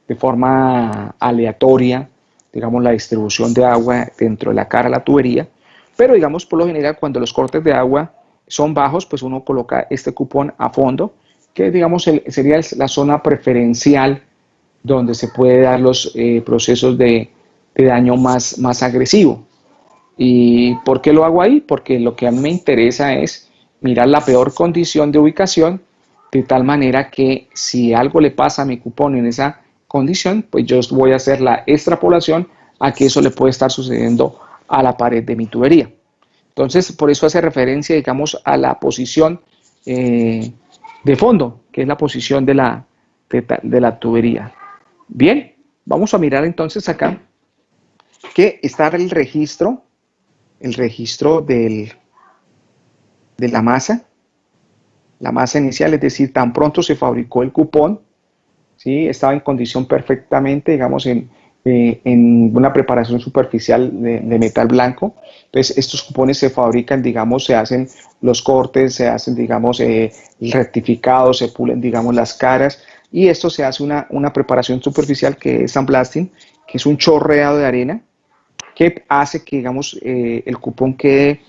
de forma aleatoria, digamos, la distribución de agua dentro de la cara de la tubería, pero digamos, por lo general, cuando los cortes de agua son bajos, pues uno coloca este cupón a fondo, que digamos sería la zona preferencial donde se puede dar los procesos de daño más agresivo. ¿Y por qué lo hago ahí? Porque lo que a mí me interesa es mirar la peor condición de ubicación, de tal manera que si algo le pasa a mi cupón en esa condición, pues yo voy a hacer la extrapolación a que eso le puede estar sucediendo a la pared de mi tubería. Entonces, por eso hace referencia, digamos, a la posición de fondo, que es la posición de la tubería. Bien, vamos a mirar entonces acá que está el registro de la masa inicial, es decir, tan pronto se fabricó el cupón, ¿sí? Estaba en condición perfectamente, digamos, en una preparación superficial de metal blanco. Entonces, estos cupones se fabrican, digamos, se hacen los cortes, se hacen, digamos, rectificados, se pulen, digamos, las caras, y esto se hace una preparación superficial que es sandblasting, que es un chorreado de arena, que hace que, digamos, el cupón quede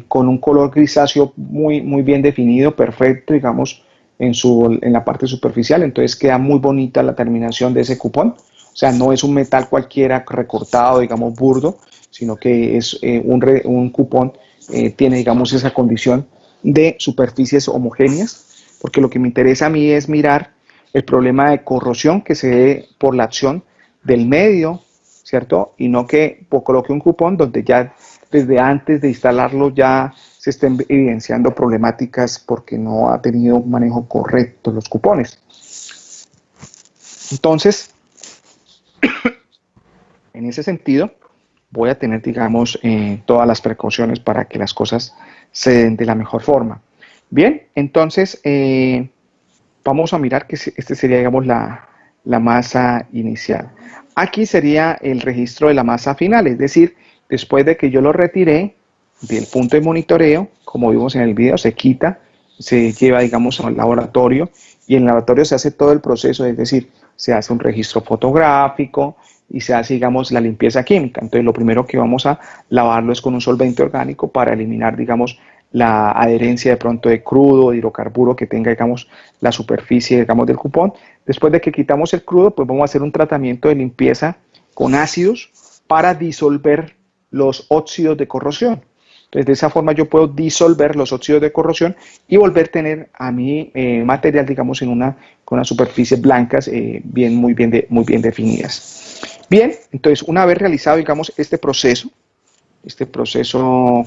con un color grisáceo muy bien definido, perfecto, digamos, en la parte superficial. Entonces queda muy bonita la terminación de ese cupón. O sea, no es un metal cualquiera recortado, digamos, burdo, sino que es un cupón, tiene, digamos, esa condición de superficies homogéneas, porque lo que me interesa a mí es mirar el problema de corrosión que se dé por la acción del medio, ¿cierto? Y no que coloque un cupón donde ya desde antes de instalarlo ya se estén evidenciando problemáticas porque no ha tenido un manejo correcto los cupones. Entonces, en ese sentido, voy a tener, digamos, todas las precauciones para que las cosas se den de la mejor forma. Bien, entonces, vamos a mirar que este sería, digamos, la masa inicial. Aquí sería el registro de la masa final, es decir, después de que yo lo retiré del punto de monitoreo, como vimos en el video, se quita, se lleva, digamos, al laboratorio, y en el laboratorio se hace todo el proceso, es decir, se hace un registro fotográfico y se hace, digamos, la limpieza química. Entonces, lo primero que vamos a lavarlo es con un solvente orgánico para eliminar, digamos, la adherencia de pronto de crudo, de hidrocarburo que tenga, digamos, la superficie, digamos, del cupón. Después de que quitamos el crudo, pues vamos a hacer un tratamiento de limpieza con ácidos para disolver los óxidos de corrosión. Entonces, de esa forma yo puedo disolver los óxidos de corrosión y volver a tener a mi material, digamos, con unas superficies blancas muy bien definidas. Bien, entonces, una vez realizado, digamos, este proceso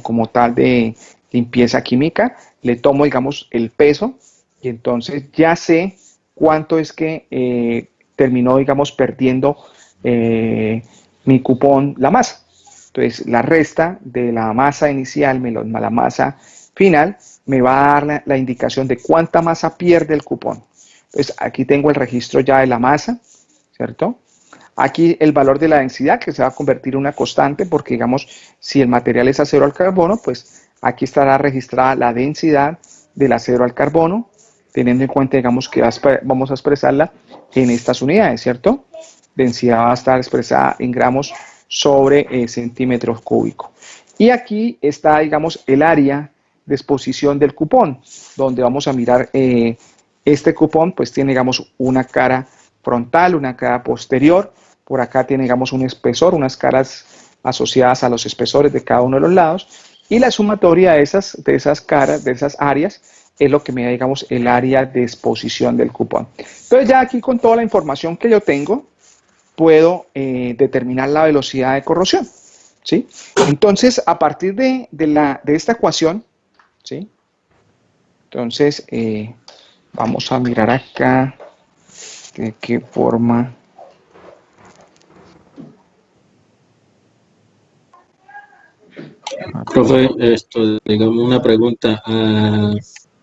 como tal de limpieza química, le tomo, digamos, el peso y entonces ya sé cuánto es que terminó, digamos, perdiendo mi cupón, la masa. Entonces, la resta de la masa inicial, la masa final, me va a dar la indicación de cuánta masa pierde el cupón. Entonces, aquí tengo el registro ya de la masa, ¿cierto? Aquí el valor de la densidad, que se va a convertir en una constante, porque digamos, si el material es acero al carbono, pues aquí estará registrada la densidad del acero al carbono, teniendo en cuenta, digamos, que vamos a expresarla en estas unidades, ¿cierto? Densidad va a estar expresada en gramos sobre centímetros cúbicos. Y aquí está, digamos, el área de exposición del cupón, donde vamos a mirar este cupón, pues tiene, digamos, una cara frontal, una cara posterior. Por acá tiene, digamos, un espesor, unas caras asociadas a los espesores de cada uno de los lados. Y la sumatoria de esas caras, de esas áreas, es lo que me da, digamos, el área de exposición del cupón. Entonces, ya aquí con toda la información que yo tengo, puedo determinar la velocidad de corrosión, ¿sí? Entonces, a partir de esta ecuación, ¿sí? Entonces, vamos a mirar acá de qué forma. Profe, digamos una pregunta.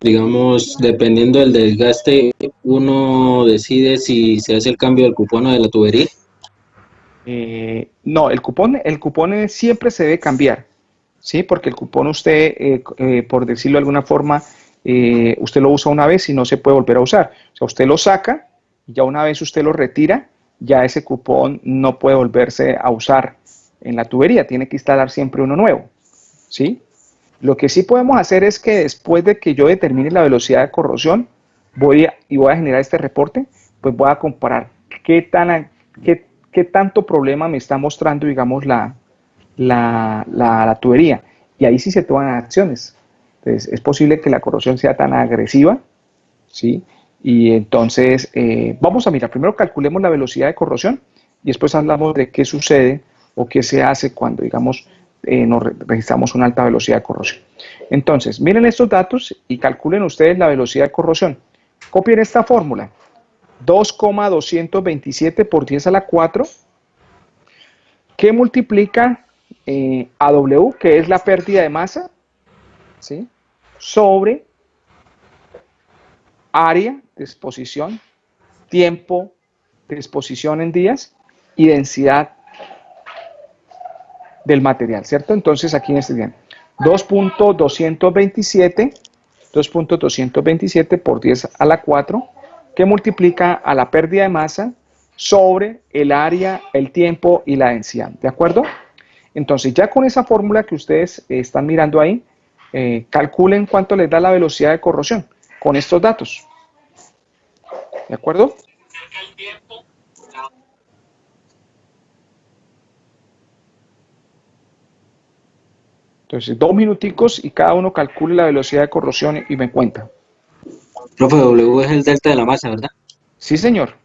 Digamos, dependiendo del desgaste, uno decide si se hace el cambio del cupón o de la tubería. No, el cupón siempre se debe cambiar, ¿sí? Porque el cupón usted, por decirlo de alguna forma, usted lo usa una vez y no se puede volver a usar. O sea, usted lo saca y ya una vez usted lo retira, ya ese cupón no puede volverse a usar en la tubería, tiene que instalar siempre uno nuevo, ¿sí? Lo que sí podemos hacer es que después de que yo determine la velocidad de corrosión, voy a generar este reporte, pues voy a comparar qué tanto problema me está mostrando, digamos, la tubería. Y ahí sí se toman acciones. Entonces, es posible que la corrosión sea tan agresiva, ¿sí? Y entonces, vamos a mirar, primero calculemos la velocidad de corrosión y después hablamos de qué sucede o qué se hace cuando, digamos, nos registramos una alta velocidad de corrosión. Entonces, miren estos datos y calculen ustedes la velocidad de corrosión. Copien esta fórmula, 2,227 por 10 a la 4, que multiplica a W, que es la pérdida de masa, ¿sí? Sobre área de exposición, tiempo de exposición en días y densidad del material, ¿cierto? Entonces aquí en este bien, 2.227 por 10 a la 4, que multiplica a la pérdida de masa sobre el área, el tiempo y la densidad, ¿de acuerdo? Entonces ya con esa fórmula que ustedes están mirando ahí, calculen cuánto les da la velocidad de corrosión con estos datos, ¿de acuerdo? Entonces, 2 minuticos y cada uno calcule la velocidad de corrosión y me cuenta. Profe, W es el delta de la masa, ¿verdad? Sí, señor.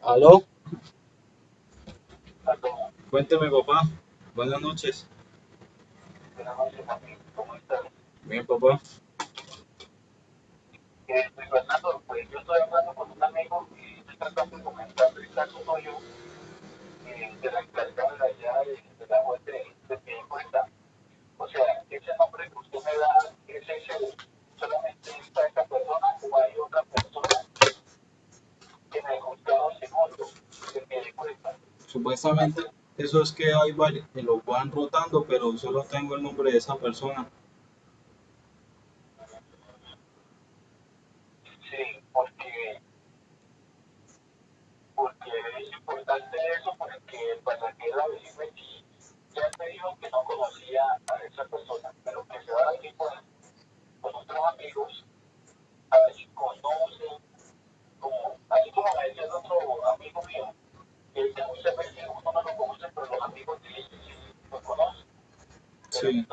¿Aló? Cuénteme, papá. Buenas noches. Bien, papá. Supuestamente eso es que hay varios que lo van rotando, pero solo tengo el nombre de esa persona. Sí,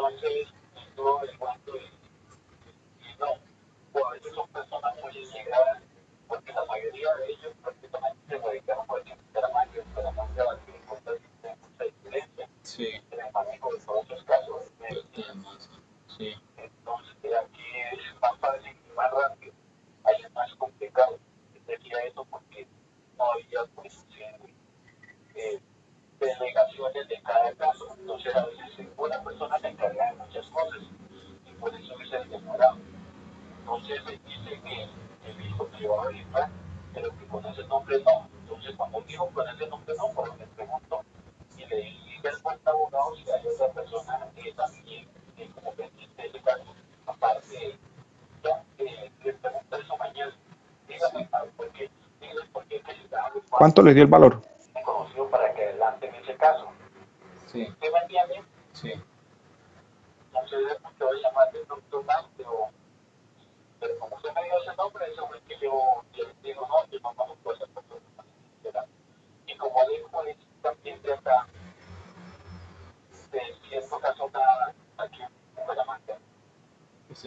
sí. Delta de masa. Sí, sí. ¿Cuánto les dio el valor? Sí, sí.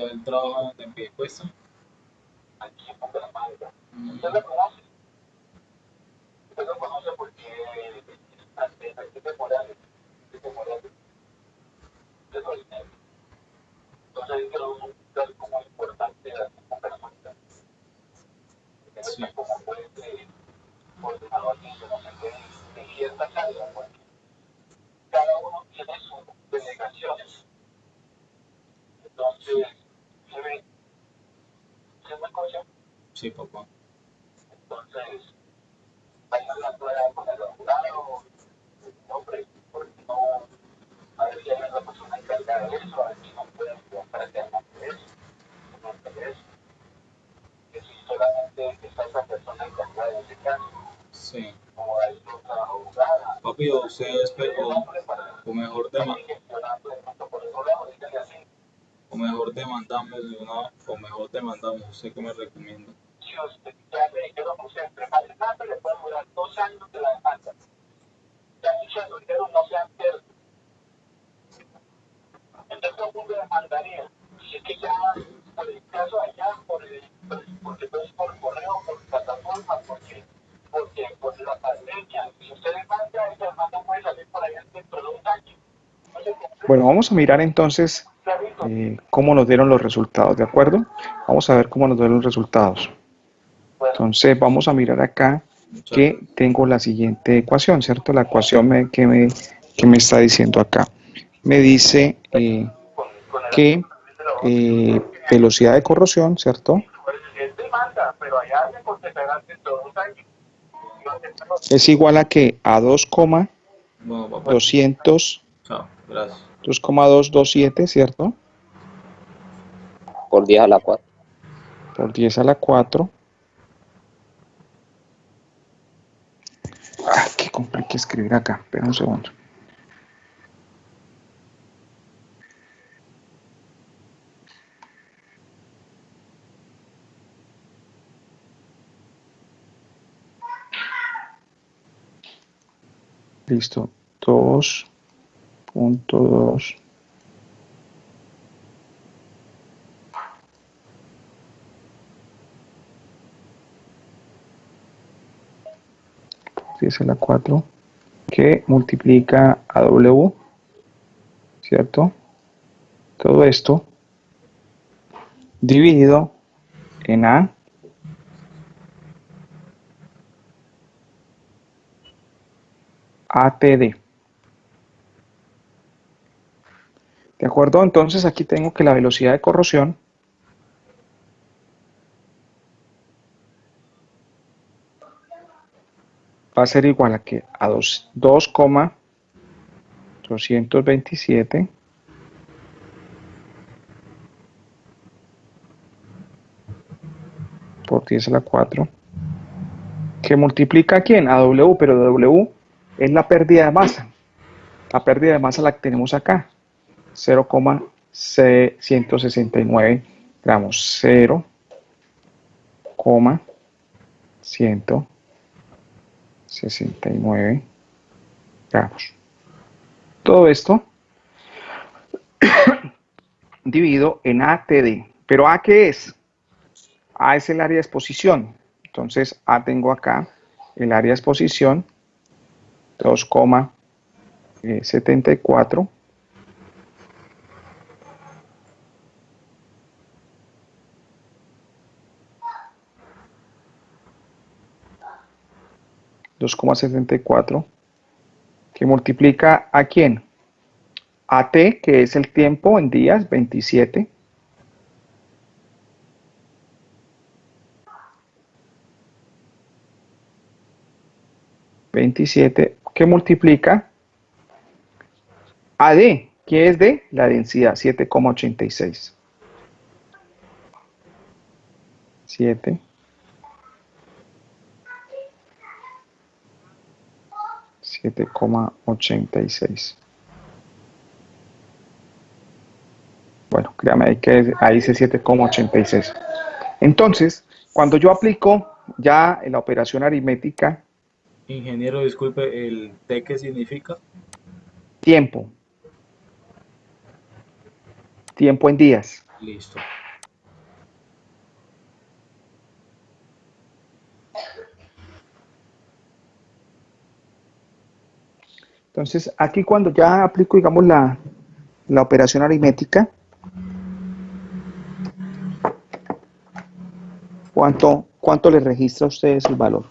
sea, él trabaja en Piedecuesta. Mm, sí, sí, papá. Sí. Papi, o ustedes, o mejor o mejor demandamos de una, o mejor demandamos, ¿usted qué me recomienda? Bueno, vamos a mirar entonces cómo nos dieron los resultados, ¿de acuerdo? Vamos a ver cómo nos dieron los resultados. Entonces vamos a mirar acá Muchas que tengo la siguiente ecuación, ¿cierto? La ecuación que me está diciendo acá. Me dice que velocidad de corrosión, ¿cierto? Es igual a que a Bueno, papá, 2,200, chao, gracias. 2,227, ¿cierto? Por 10 a la 4. Por 10 a la 4. Ah, qué complique escribir acá. Espera un segundo. Listo. 2,2. 10 a la 4 que multiplica a W, ¿cierto? Todo esto dividido en ATD. ¿De acuerdo? Entonces aquí tengo que la velocidad de corrosión va a ser igual a que a 2,227 por 10 a la 4, que multiplica a quién? A W, pero W es la pérdida de masa. La pérdida de masa la tenemos acá, 0,169 gramos, 0,169 gramos. Todo esto dividido en ATD. ¿Pero A qué es? A es el área de exposición. Entonces A tengo acá el área de exposición 2,74 2,74 que multiplica a quién? A T, que es el tiempo en días, 27. Que multiplica a D, que es de la densidad, 7,86. 7,86. Bueno, créame ahí que ahí dice 7,86. Entonces, cuando yo aplico ya la operación aritmética, Ingeniero, disculpe, ¿el T qué significa? tiempo en días. Listo. Entonces, aquí cuando ya aplico, digamos, la operación aritmética, ¿cuánto le registra a ustedes el valor?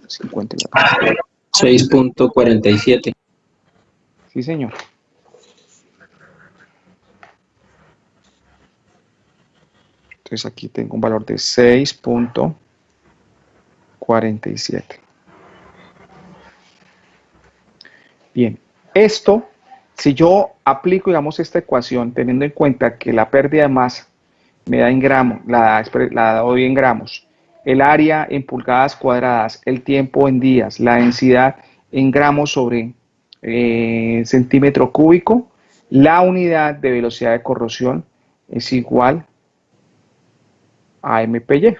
54. 6.47. Sí, señor. Entonces aquí tengo un valor de 6.47. Bien, esto, si yo aplico, digamos, esta ecuación, teniendo en cuenta que la pérdida de masa me da en gramos, la doy en gramos, el área en pulgadas cuadradas, el tiempo en días, la densidad en gramos sobre centímetro cúbico, la unidad de velocidad de corrosión es igual a MPY.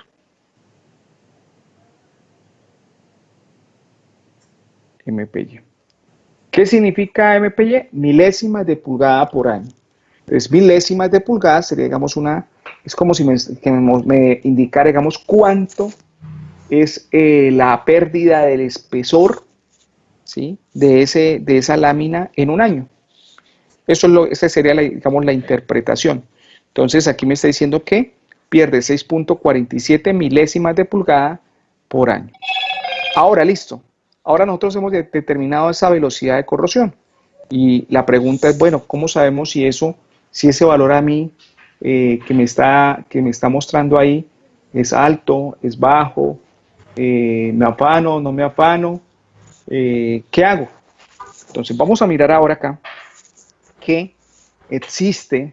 MPY. ¿Qué significa MPY? Milésimas de pulgada por año. Entonces, milésimas de pulgada sería, digamos, es como si me indicara, digamos, cuánto es la pérdida del espesor, ¿sí?, de esa lámina en un año. Esa sería, digamos, la interpretación. Entonces, aquí me está diciendo que pierde 6.47 milésimas de pulgada por año. Ahora, listo. Ahora nosotros hemos determinado esa velocidad de corrosión. Y la pregunta es, bueno, ¿cómo sabemos si ese valor a mí que me está mostrando ahí es alto, es bajo, me afano, no me afano? ¿Qué hago? Entonces vamos a mirar ahora acá que existe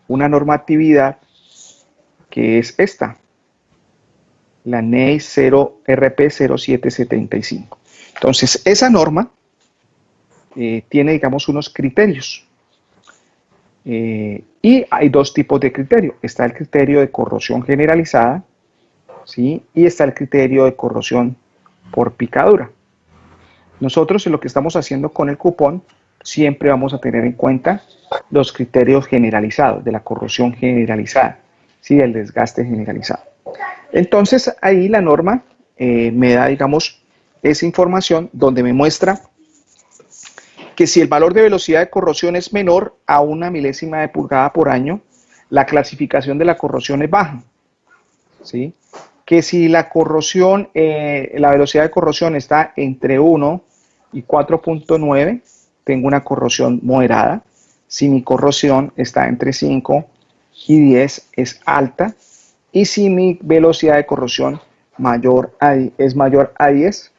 una normatividad que es esta, la NEI 0 RP 0775. Entonces, esa norma tiene, digamos, unos criterios. Y hay dos tipos de criterio. Está el criterio de corrosión generalizada, ¿sí?, y está el criterio de corrosión por picadura. Nosotros en lo que estamos haciendo con el cupón siempre vamos a tener en cuenta los criterios generalizados, de la corrosión generalizada, ¿sí?, del desgaste generalizado. Entonces ahí la norma me da, digamos, esa información donde me muestra que si el valor de velocidad de corrosión es menor a 1 milésima de pulgada por año, la clasificación de la corrosión es baja, ¿sí? Que si la corrosión, la velocidad de corrosión está entre 1 y 4.9, tengo una corrosión moderada. Si mi corrosión está entre 5 y 10, es alta. Y si mi velocidad de corrosión es mayor a 10,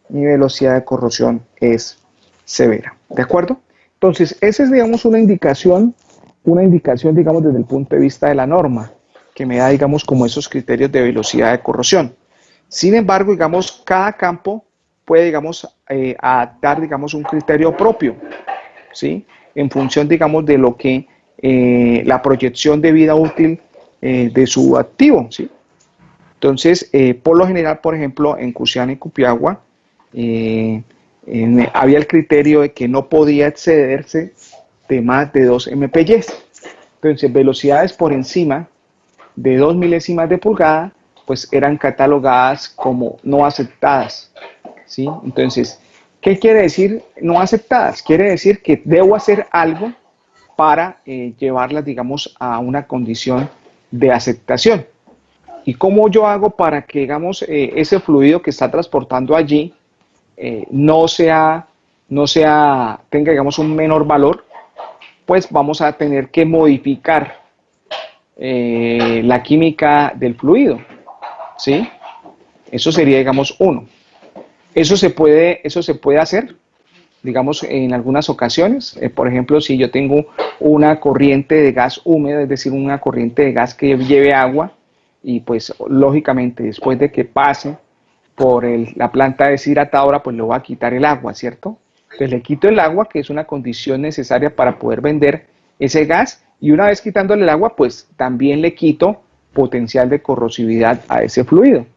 mi velocidad de corrosión es severa. ¿De acuerdo? Entonces, esa es, digamos, una indicación, digamos, desde el punto de vista de la norma, que me da, digamos, como esos criterios de velocidad de corrosión. Sin embargo, digamos, cada campo puede, digamos, adaptar, digamos, un criterio propio, ¿sí?, en función, digamos, de lo que la proyección de vida útil de su activo, ¿sí? Entonces, por lo general, por ejemplo, en Cusiana y Cupiagua, había el criterio de que no podía excederse de más de 2 MPY. Entonces, velocidades por encima de 2 milésimas de pulgada, pues eran catalogadas como no aceptadas, ¿sí? Entonces, ¿qué quiere decir no aceptadas? Quiere decir que debo hacer algo para llevarlas, digamos, a una condición de aceptación. ¿Y cómo yo hago para que, digamos, ese fluido que está transportando allí tenga, digamos, un menor valor? Pues vamos a tener que modificar la química del fluido, ¿sí? Eso sería, digamos, uno. Eso se puede hacer, digamos, en algunas ocasiones. Por ejemplo, si yo tengo una corriente de gas húmedo, es decir, una corriente de gas que lleve agua, y pues lógicamente después de que pase por la planta deshidratadora, pues le voy a quitar el agua, ¿cierto? Entonces le quito el agua, que es una condición necesaria para poder vender ese gas, y una vez quitándole el agua, pues también le quito potencial de corrosividad a ese fluido.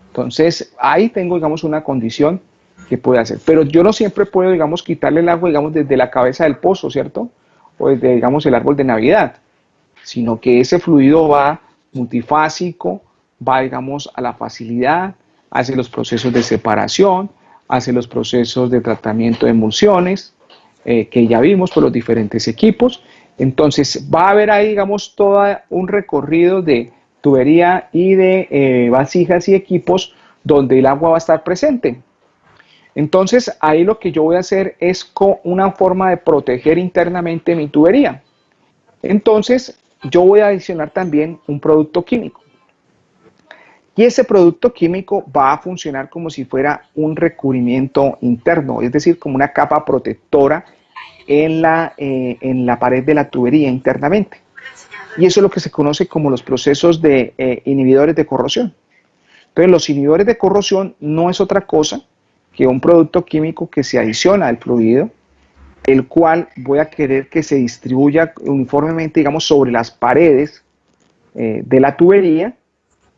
Entonces ahí tengo, digamos, una condición que puede hacer. Pero yo no siempre puedo, digamos, quitarle el agua, digamos, desde la cabeza del pozo, ¿cierto? pues, digamos, el árbol de Navidad, sino que ese fluido va multifásico, va, digamos, a la facilidad, hace los procesos de separación, hace los procesos de tratamiento de emulsiones, que ya vimos por los diferentes equipos. Entonces va a haber ahí, digamos, todo un recorrido de tubería y de vasijas y equipos donde el agua va a estar presente. Entonces ahí lo que yo voy a hacer es con una forma de proteger internamente mi tubería. Entonces yo voy a adicionar también un producto químico. Y ese producto químico va a funcionar como si fuera un recubrimiento interno, es decir, como una capa protectora en la pared de la tubería internamente. Y eso es lo que se conoce como los procesos de inhibidores de corrosión. Entonces, los inhibidores de corrosión no es otra cosa que un producto químico que se adiciona al fluido, el cual voy a querer que se distribuya uniformemente, digamos, sobre las paredes de la tubería,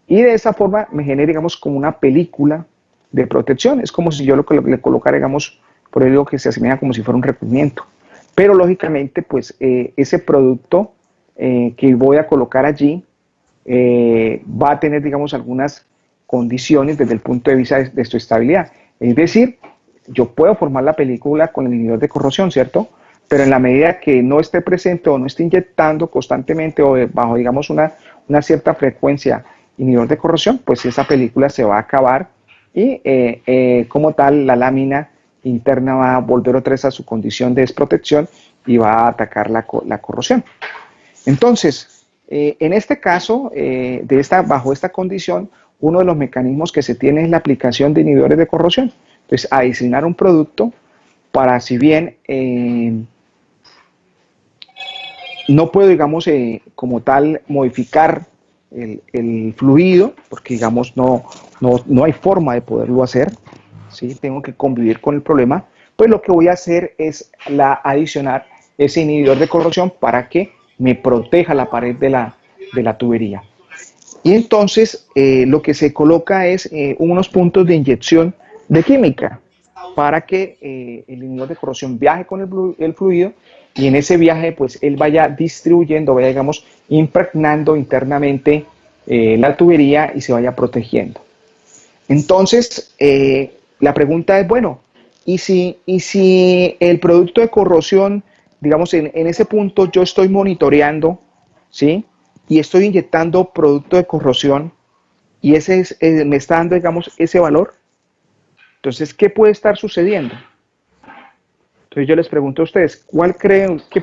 y de esa forma me genera, digamos, como una película de protección. Es como si yo le colocara, digamos, por ello que se asemeja como si fuera un recubrimiento. Pero lógicamente, pues ese producto que voy a colocar allí va a tener, digamos, algunas condiciones desde el punto de vista de su estabilidad. Es decir, yo puedo formar la película con el inhibidor de corrosión, ¿cierto? Pero en la medida que no esté presente o no esté inyectando constantemente o bajo, digamos, una cierta frecuencia inhibidor de corrosión, pues esa película se va a acabar y como tal la lámina interna va a volver otra vez a su condición de desprotección y va a atacar la corrosión. Entonces, en este caso, bajo esta condición, uno de los mecanismos que se tiene es la aplicación de inhibidores de corrosión. Entonces, adicionar un producto para, si bien no puedo, digamos, como tal, modificar el fluido, porque, digamos, no hay forma de poderlo hacer, ¿sí? Tengo que convivir con el problema, pues lo que voy a hacer es adicionar ese inhibidor de corrosión para que me proteja la pared de la tubería. Y entonces lo que se coloca es unos puntos de inyección de química para que el inhibidor de corrosión viaje con el fluido, y en ese viaje pues él vaya distribuyendo, vaya, digamos, impregnando internamente la tubería y se vaya protegiendo. Entonces la pregunta es, bueno, ¿y si el producto de corrosión, digamos, en ese punto yo estoy monitoreando, ¿sí? Y estoy inyectando producto de corrosión y me está dando, digamos, ese valor? Entonces, ¿qué puede estar sucediendo? Entonces yo les pregunto a ustedes, ¿cuál creen, qué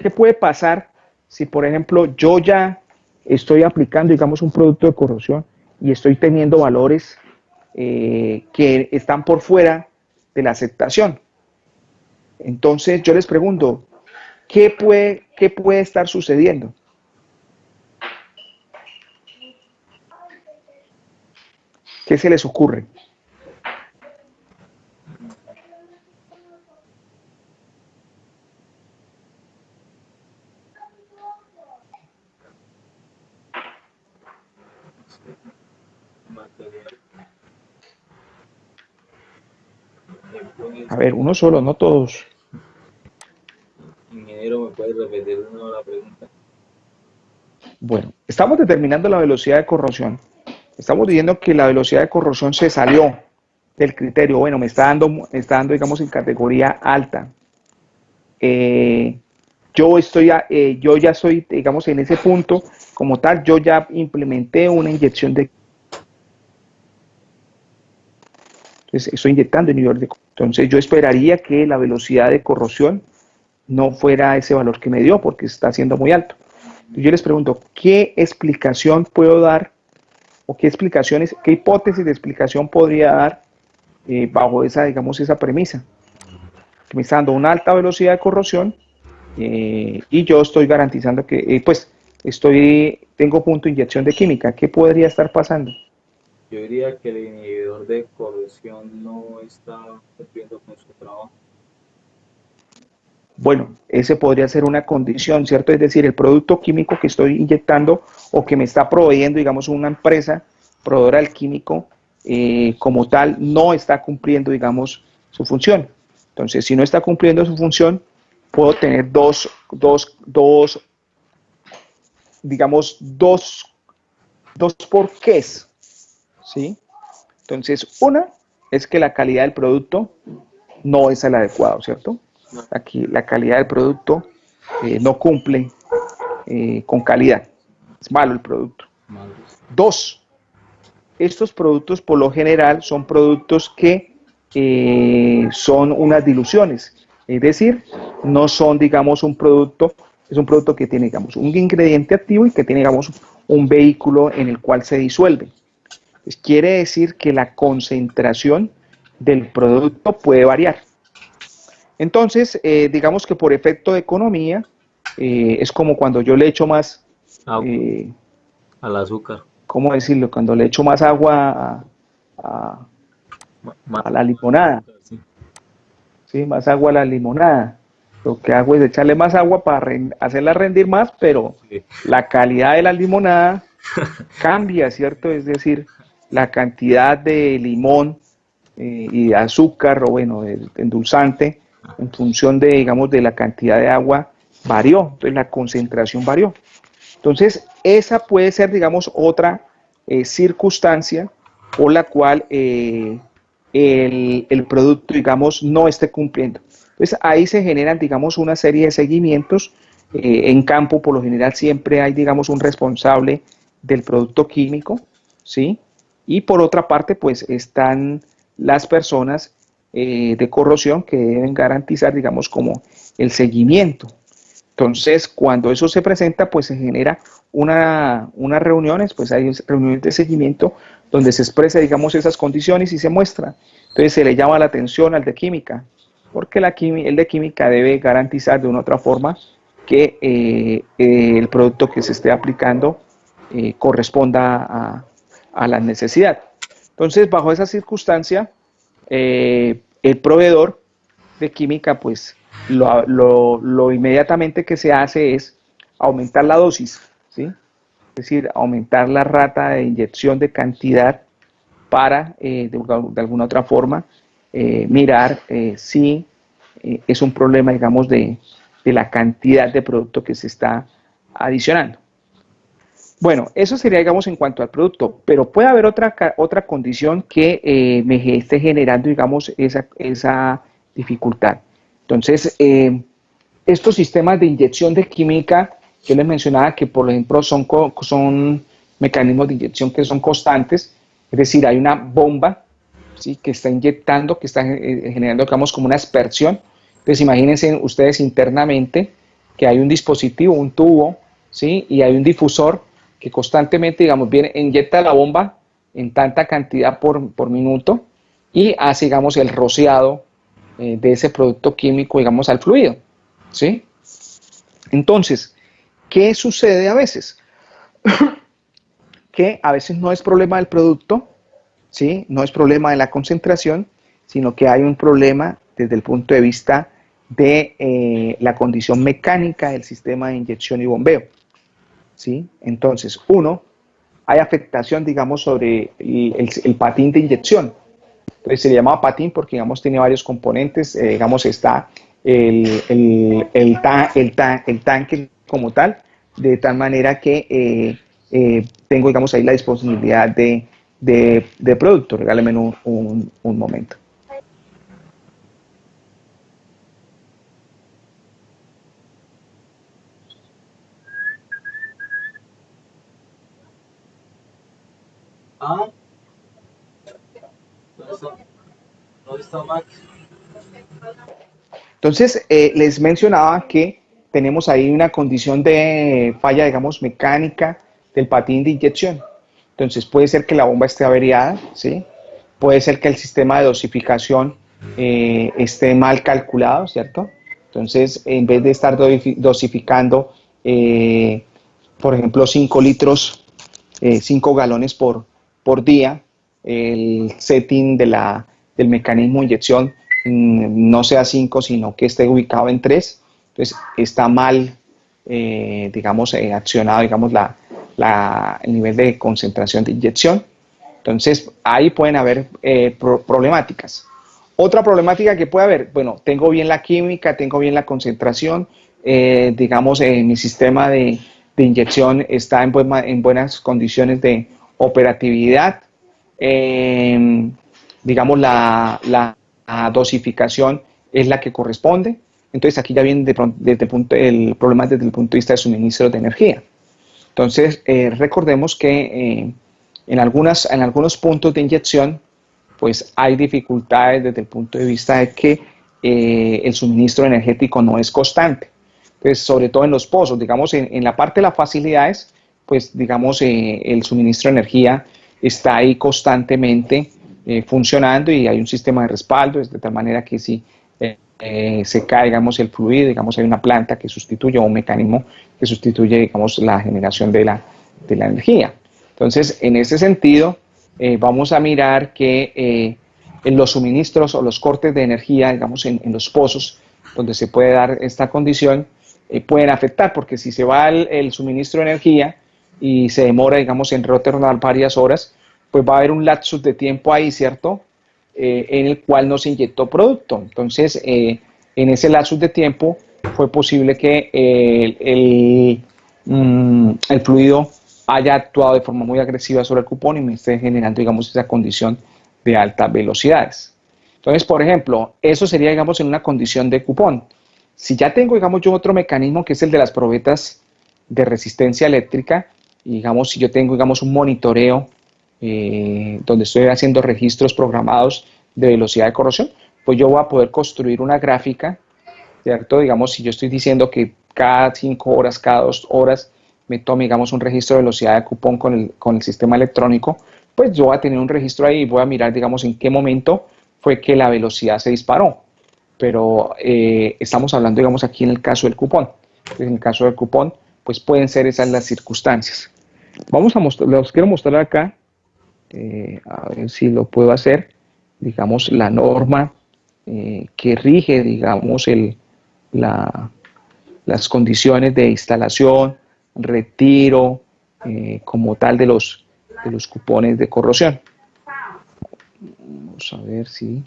puede pasar si, por ejemplo, yo ya estoy aplicando, digamos, un producto de corrosión y estoy teniendo valores que están por fuera de la aceptación? Entonces yo les pregunto, ¿qué puede estar sucediendo? ¿Qué se les ocurre? A ver, uno solo, no todos. Ingeniero, ¿me puede repetir de nuevo la pregunta? Bueno, estamos determinando la velocidad de corrosión. Estamos diciendo que la velocidad de corrosión se salió del criterio. Bueno, me está dando, digamos, en categoría alta. Yo ya estoy, digamos, en ese punto como tal. Yo ya implementé una inyección de... Entonces, estoy inyectando inhibidor de corrosión. Entonces, yo esperaría que la velocidad de corrosión no fuera ese valor que me dio, porque está siendo muy alto. Yo les pregunto, ¿qué explicación puedo dar o qué hipótesis de explicación podría dar bajo esa, digamos, esa premisa? Que me está dando una alta velocidad de corrosión y yo estoy garantizando que, pues, tengo punto de inyección de química. ¿Qué podría estar pasando? Yo diría que el inhibidor de corrosión no está cumpliendo con su trabajo. Bueno, ese podría ser una condición, ¿cierto? Es decir, el producto químico que estoy inyectando o que me está proveyendo, digamos, una empresa proveedora del químico como tal, no está cumpliendo, digamos, su función. Entonces, si no está cumpliendo su función, puedo tener digamos, dos porqués, ¿sí? Entonces, una es que la calidad del producto no es el adecuado, ¿cierto? Aquí la calidad del producto no cumple con calidad. Es malo el producto. Dos, estos productos por lo general son productos que son unas diluciones, es decir, no son, digamos, es un producto que tiene, digamos, un ingrediente activo y que tiene, digamos, un vehículo en el cual se disuelve. Pues quiere decir que la concentración del producto puede variar. Entonces, digamos que por efecto de economía, es como cuando yo le echo más, al azúcar. ¿cómo decirlo? Cuando le echo más agua a, a la limonada, ¿sí? Más agua a la limonada. Lo que hago es echarle más agua para hacerla rendir más, pero Sí. la calidad de la limonada cambia, ¿cierto? Es decir, la cantidad de limón y de azúcar o bueno, de endulzante en función de, digamos, de la cantidad de agua varió, entonces la concentración varió. Entonces, esa puede ser, digamos, otra circunstancia por la cual el producto, digamos, no esté cumpliendo. Entonces, ahí se generan, digamos, una serie de seguimientos. En campo, por lo general, siempre hay, digamos, un responsable del producto químico, ¿sí? Y por otra parte, pues están las personas de corrosión que deben garantizar, digamos, como el seguimiento. Entonces, cuando eso se presenta, pues se genera unas reuniones, pues hay reuniones de seguimiento donde se expresa, digamos, esas condiciones y se muestra. Entonces se le llama la atención al de química, porque el de química debe garantizar de una u otra forma que el producto que se esté aplicando corresponda a la necesidad. Entonces, bajo esa circunstancia, el proveedor de química, pues lo inmediatamente que se hace es aumentar la dosis, ¿sí? Es decir, aumentar la rata de inyección de cantidad para, de alguna otra forma, mirar si es un problema, digamos, de la cantidad de producto que se está adicionando. Bueno, eso sería, digamos, en cuanto al producto, pero puede haber otra condición que me esté generando, digamos, esa dificultad. Entonces, estos sistemas de inyección de química, yo les mencionaba que, por ejemplo, son mecanismos de inyección que son constantes, es decir, hay una bomba, ¿sí?, que está inyectando, que está generando, digamos, como una aspersión. Entonces, imagínense ustedes internamente que hay un dispositivo, un tubo, ¿sí?, y hay un difusor que constantemente, digamos, inyecta la bomba en tanta cantidad por minuto y hace, digamos, el rociado de ese producto químico, digamos, al fluido, ¿sí? Entonces, ¿qué sucede a veces? Que a veces no es problema del producto, ¿sí? No es problema de la concentración, sino que hay un problema desde el punto de vista de la condición mecánica del sistema de inyección y bombeo, ¿sí? Entonces, hay afectación, digamos, sobre el patín de inyección. Entonces se le llama patín porque, digamos, tiene varios componentes. Digamos, está el tanque como tal, de tal manera que tengo, digamos, ahí la disponibilidad de producto. Regálame un momento. Ah, ¿dónde está Max? Entonces, les mencionaba que tenemos ahí una condición de falla, digamos, mecánica del patín de inyección. Entonces, puede ser que la bomba esté averiada, ¿sí? Puede ser que el sistema de dosificación esté mal calculado, ¿cierto? Entonces, en vez de estar dosificando, por ejemplo, 5 litros, 5 galones por día, el setting del mecanismo de inyección no sea 5, sino que esté ubicado en 3. Entonces, está mal, digamos, accionado, digamos, el nivel de concentración de inyección. Entonces, ahí pueden haber problemáticas. Otra problemática que puede haber, bueno, tengo bien la química, tengo bien la concentración, digamos, mi sistema de inyección está en buenas condiciones de operatividad, digamos, la dosificación es la que corresponde. Entonces aquí ya viene desde el problema desde el punto de vista de suministro de energía. Entonces, recordemos que en algunos puntos de inyección, pues hay dificultades desde el punto de vista de que el suministro energético no es constante. Entonces, sobre todo en los pozos, digamos, en la parte de las facilidades, pues digamos, el suministro de energía está ahí constantemente funcionando y hay un sistema de respaldo, de tal manera que si se cae, digamos, el fluido, digamos, hay una planta que sustituye o un mecanismo que sustituye, digamos, la generación de la energía. Entonces, en ese sentido, vamos a mirar que en los suministros o los cortes de energía, digamos, en los pozos, donde se puede dar esta condición, pueden afectar, porque si se va el suministro de energía y se demora, digamos, en retornar varias horas, pues va a haber un lapsus de tiempo ahí, ¿cierto? En el cual no se inyectó producto. Entonces, en ese lapsus de tiempo fue posible que el fluido haya actuado de forma muy agresiva sobre el cupón y me esté generando, digamos, esa condición de altas velocidades. Entonces, por ejemplo, eso sería, digamos, en una condición de cupón. Si ya tengo, digamos, yo otro mecanismo que es el de las probetas de resistencia eléctrica, y digamos, si yo tengo, digamos, un monitoreo donde estoy haciendo registros programados de velocidad de corrosión, pues yo voy a poder construir una gráfica, ¿cierto? Digamos, si yo estoy diciendo que cada 5 horas, cada 2 horas, me tome, digamos, un registro de velocidad de cupón con el sistema electrónico, pues yo voy a tener un registro ahí y voy a mirar, digamos, en qué momento fue que la velocidad se disparó. Pero estamos hablando, digamos, aquí en el caso del cupón. En el caso del cupón, pues pueden ser esas las circunstancias. Vamos a mostrar, los quiero mostrar acá, a ver si lo puedo hacer, digamos, la norma que rige, digamos, las condiciones de instalación, retiro, como tal de los cupones de corrosión. Vamos a ver si...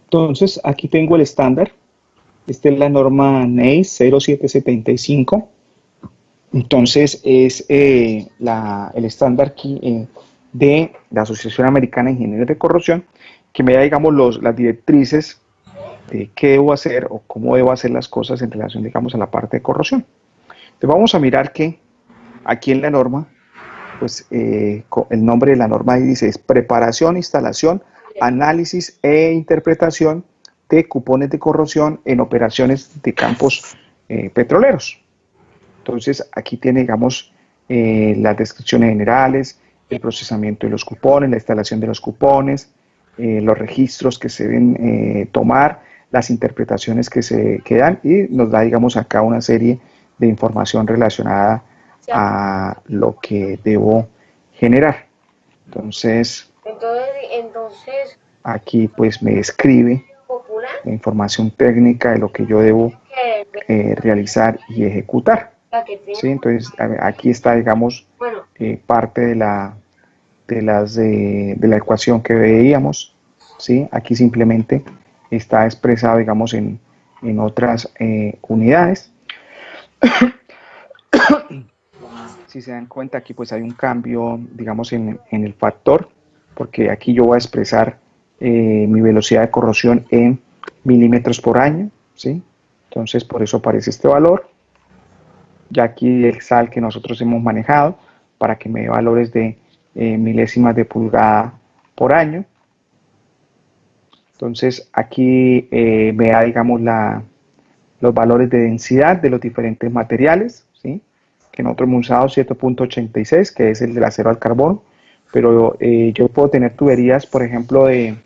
Entonces, aquí tengo el estándar. Esta es la norma NEI 0775. Entonces, es el estándar de la Asociación Americana de Ingenieros de Corrosión, que me da, digamos, las directrices de qué debo hacer o cómo debo hacer las cosas en relación, digamos, a la parte de corrosión. Entonces, vamos a mirar que aquí en la norma, pues el nombre de la norma dice es preparación, instalación, análisis e interpretación de cupones de corrosión en operaciones de campos petroleros. Entonces, aquí tiene, digamos, las descripciones generales, el procesamiento de los cupones, la instalación de los cupones, los registros que se deben tomar, las interpretaciones que se quedan y nos da, digamos, acá una serie de información relacionada a lo que debo generar. Entonces aquí pues me describe la información técnica de lo que yo debo realizar y ejecutar. ¿Sí? Entonces aquí está, digamos, parte de la ecuación que veíamos. ¿Sí? Aquí simplemente está expresado, digamos, en otras unidades. Si se dan cuenta, aquí pues hay un cambio, digamos, en el factor, porque aquí yo voy a expresar mi velocidad de corrosión en milímetros por año, ¿sí? Entonces, por eso aparece este valor. Ya aquí el SAL que nosotros hemos manejado, para que me dé valores de milésimas de pulgada por año. Entonces, aquí me da, digamos, los valores de densidad de los diferentes materiales, ¿sí? Que nosotros hemos usado 7.86, que es el del acero al carbón, pero yo puedo tener tuberías, por ejemplo, de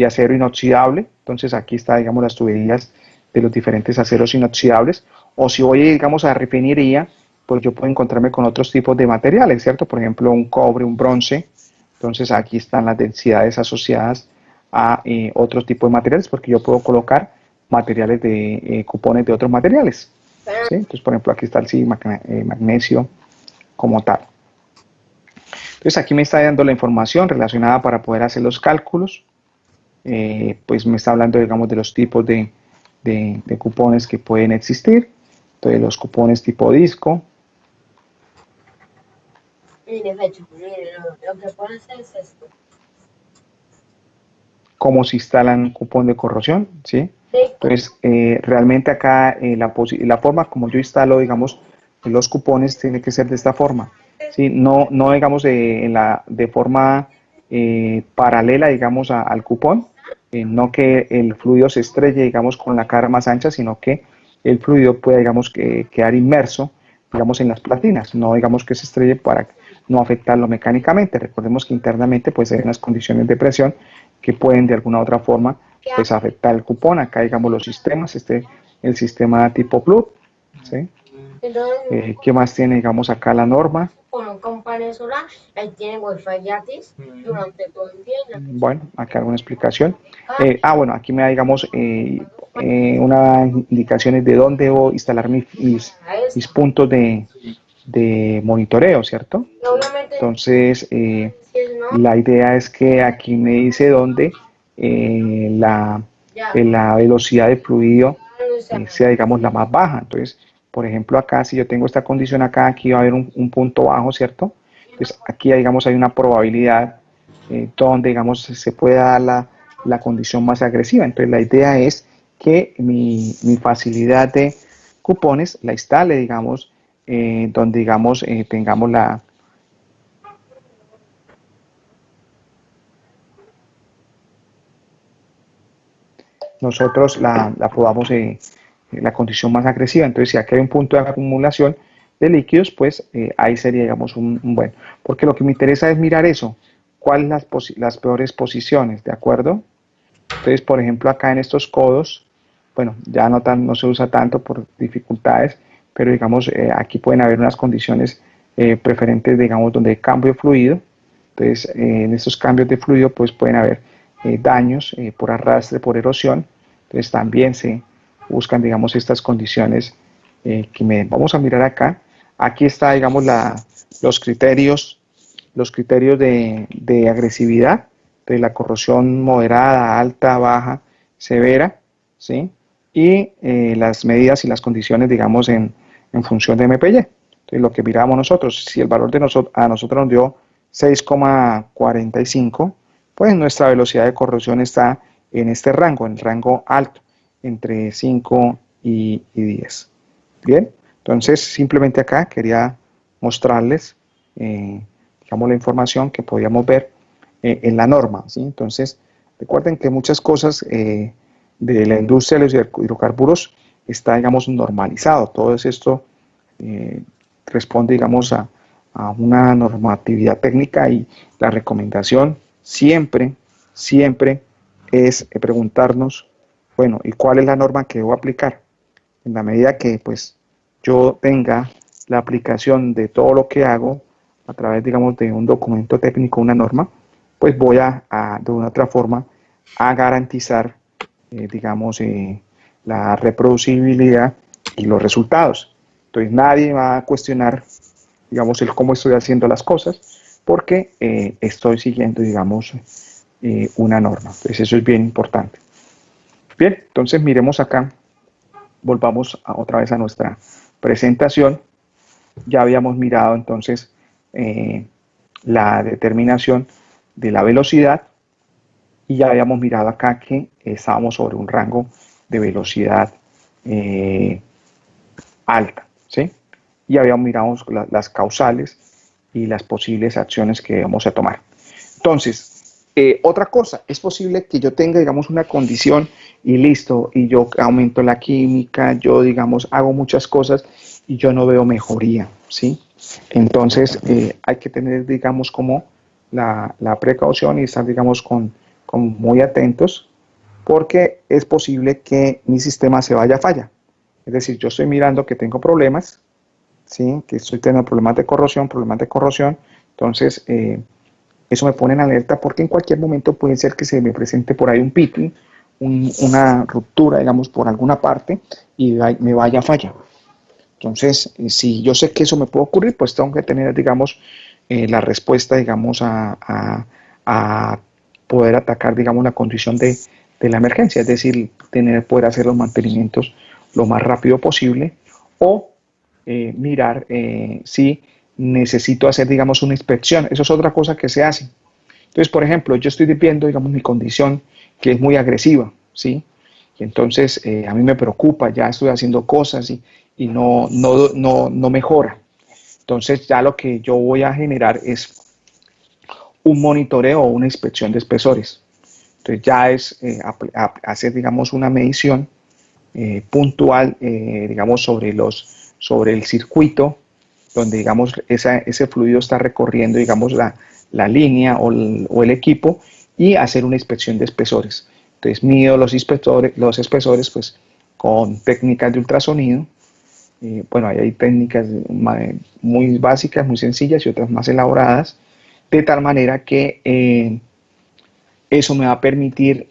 acero inoxidable. Entonces aquí está, digamos, las tuberías de los diferentes aceros inoxidables, o si voy, digamos, a refinería, pues yo puedo encontrarme con otros tipos de materiales, ¿cierto? Por ejemplo, un cobre, un bronce. Entonces aquí están las densidades asociadas a otros tipos de materiales, porque yo puedo colocar materiales de cupones de otros materiales, ¿sí? Entonces, por ejemplo, aquí está el sí, magnesio como tal. Entonces aquí me está dando la información relacionada para poder hacer los cálculos. Pues me está hablando, digamos, de los tipos de cupones que pueden existir. Entonces los cupones tipo disco. Mire, Fecho, mire, lo que puede hacer es esto. Cómo se instalan un cupón de corrosión, ¿sí? Entonces, realmente acá la forma como yo instalo, digamos, los cupones tiene que ser de esta forma, ¿sí? No, digamos, de forma paralela, digamos, al cupón, no que el fluido se estrelle, digamos, con la cara más ancha, sino que el fluido pueda, digamos, quedar inmerso, digamos, en las platinas, no, digamos, que se estrelle para no afectarlo mecánicamente. Recordemos que internamente, pues, hay unas condiciones de presión que pueden de alguna u otra forma pues afectar el cupón. Acá digamos los sistemas, el sistema tipo plug, ¿sí? ¿Qué más tiene, digamos, acá la norma? Con un companero solar, ahí tiene wifi gratis durante todo el día. Bueno, acá alguna explicación. Bueno, aquí me da, digamos, unas indicaciones de dónde debo instalar mis puntos de monitoreo, ¿cierto? Entonces, la idea es que aquí me dice dónde la velocidad de fluido sea, digamos, la más baja. Entonces, por ejemplo, acá, si yo tengo esta condición acá, aquí va a haber un punto bajo, ¿cierto? Entonces, aquí, digamos, hay una probabilidad donde, digamos, se puede dar la condición más agresiva. Entonces, la idea es que mi facilidad de cupones la instale, digamos, donde, digamos, tengamos nosotros la podamos, la condición más agresiva. Entonces, si aquí hay un punto de acumulación de líquidos, pues ahí sería, digamos, un bueno. Porque lo que me interesa es mirar eso, cuáles las peores posiciones, ¿de acuerdo? Entonces, por ejemplo, acá en estos codos, bueno, ya no se usa tanto por dificultades, pero digamos, aquí pueden haber unas condiciones preferentes, digamos, donde hay cambio de fluido. Entonces, en estos cambios de fluido, pues pueden haber daños por arrastre, por erosión. Entonces, también se buscan, digamos, estas condiciones vamos a mirar acá. Aquí está, digamos, los criterios de agresividad, de la corrosión moderada, alta, baja, severa, ¿sí? Y las medidas y las condiciones, digamos, en función de MPY. Entonces, lo que miramos nosotros, si el valor a nosotros nos dio 6,45, pues nuestra velocidad de corrosión está en este rango, en el rango alto, entre 5 y 10. Bien, entonces simplemente acá quería mostrarles, digamos, la información que podíamos ver en la norma, ¿sí? Entonces, recuerden que muchas cosas de la industria de los hidrocarburos está, digamos, normalizado. Todo esto responde, digamos, a una normatividad técnica, y la recomendación siempre es preguntarnos, bueno, ¿y cuál es la norma que debo aplicar? En la medida que pues yo tenga la aplicación de todo lo que hago a través, digamos, de un documento técnico, una norma, pues voy de una otra forma a garantizar, digamos, la reproducibilidad y los resultados. Entonces nadie va a cuestionar, digamos, el cómo estoy haciendo las cosas, porque estoy siguiendo, digamos, una norma. Entonces eso es bien importante. Bien, entonces miremos acá, volvamos otra vez a nuestra presentación. Ya habíamos mirado entonces la determinación de la velocidad, y ya habíamos mirado acá que estábamos sobre un rango de velocidad alta, ¿sí? Y habíamos mirado las causales y las posibles acciones que vamos a tomar. Entonces, otra cosa, es posible que yo tenga, digamos, una condición y listo, y yo aumento la química, yo, digamos, hago muchas cosas y yo no veo mejoría, ¿sí? Entonces, hay que tener, digamos, como la precaución y estar, digamos, muy atentos porque es posible que mi sistema se vaya a falla. Es decir, yo estoy mirando que tengo problemas, ¿sí? Que estoy teniendo problemas de corrosión, entonces eso me pone en alerta porque en cualquier momento puede ser que se me presente por ahí un pitting, una ruptura, digamos, por alguna parte y me vaya a falla. Entonces, si yo sé que eso me puede ocurrir, pues tengo que tener, digamos, la respuesta, digamos, a poder atacar, digamos, la condición de la emergencia, es decir, poder hacer los mantenimientos lo más rápido posible o mirar si necesito hacer, digamos, una inspección. Eso es otra cosa que se hace. Entonces, por ejemplo, yo estoy viendo, digamos, mi condición que es muy agresiva, ¿sí? Y entonces a mí me preocupa, ya estoy haciendo cosas y no mejora. Entonces ya lo que yo voy a generar es un monitoreo o una inspección de espesores. Entonces ya es hacer, digamos, una medición puntual, digamos, sobre el circuito donde, digamos, ese fluido está recorriendo, digamos, la línea o el equipo y hacer una inspección de espesores. Entonces mido los espesores pues, con técnicas de ultrasonido. Bueno, ahí hay técnicas muy básicas, muy sencillas y otras más elaboradas, de tal manera que eso me va a permitir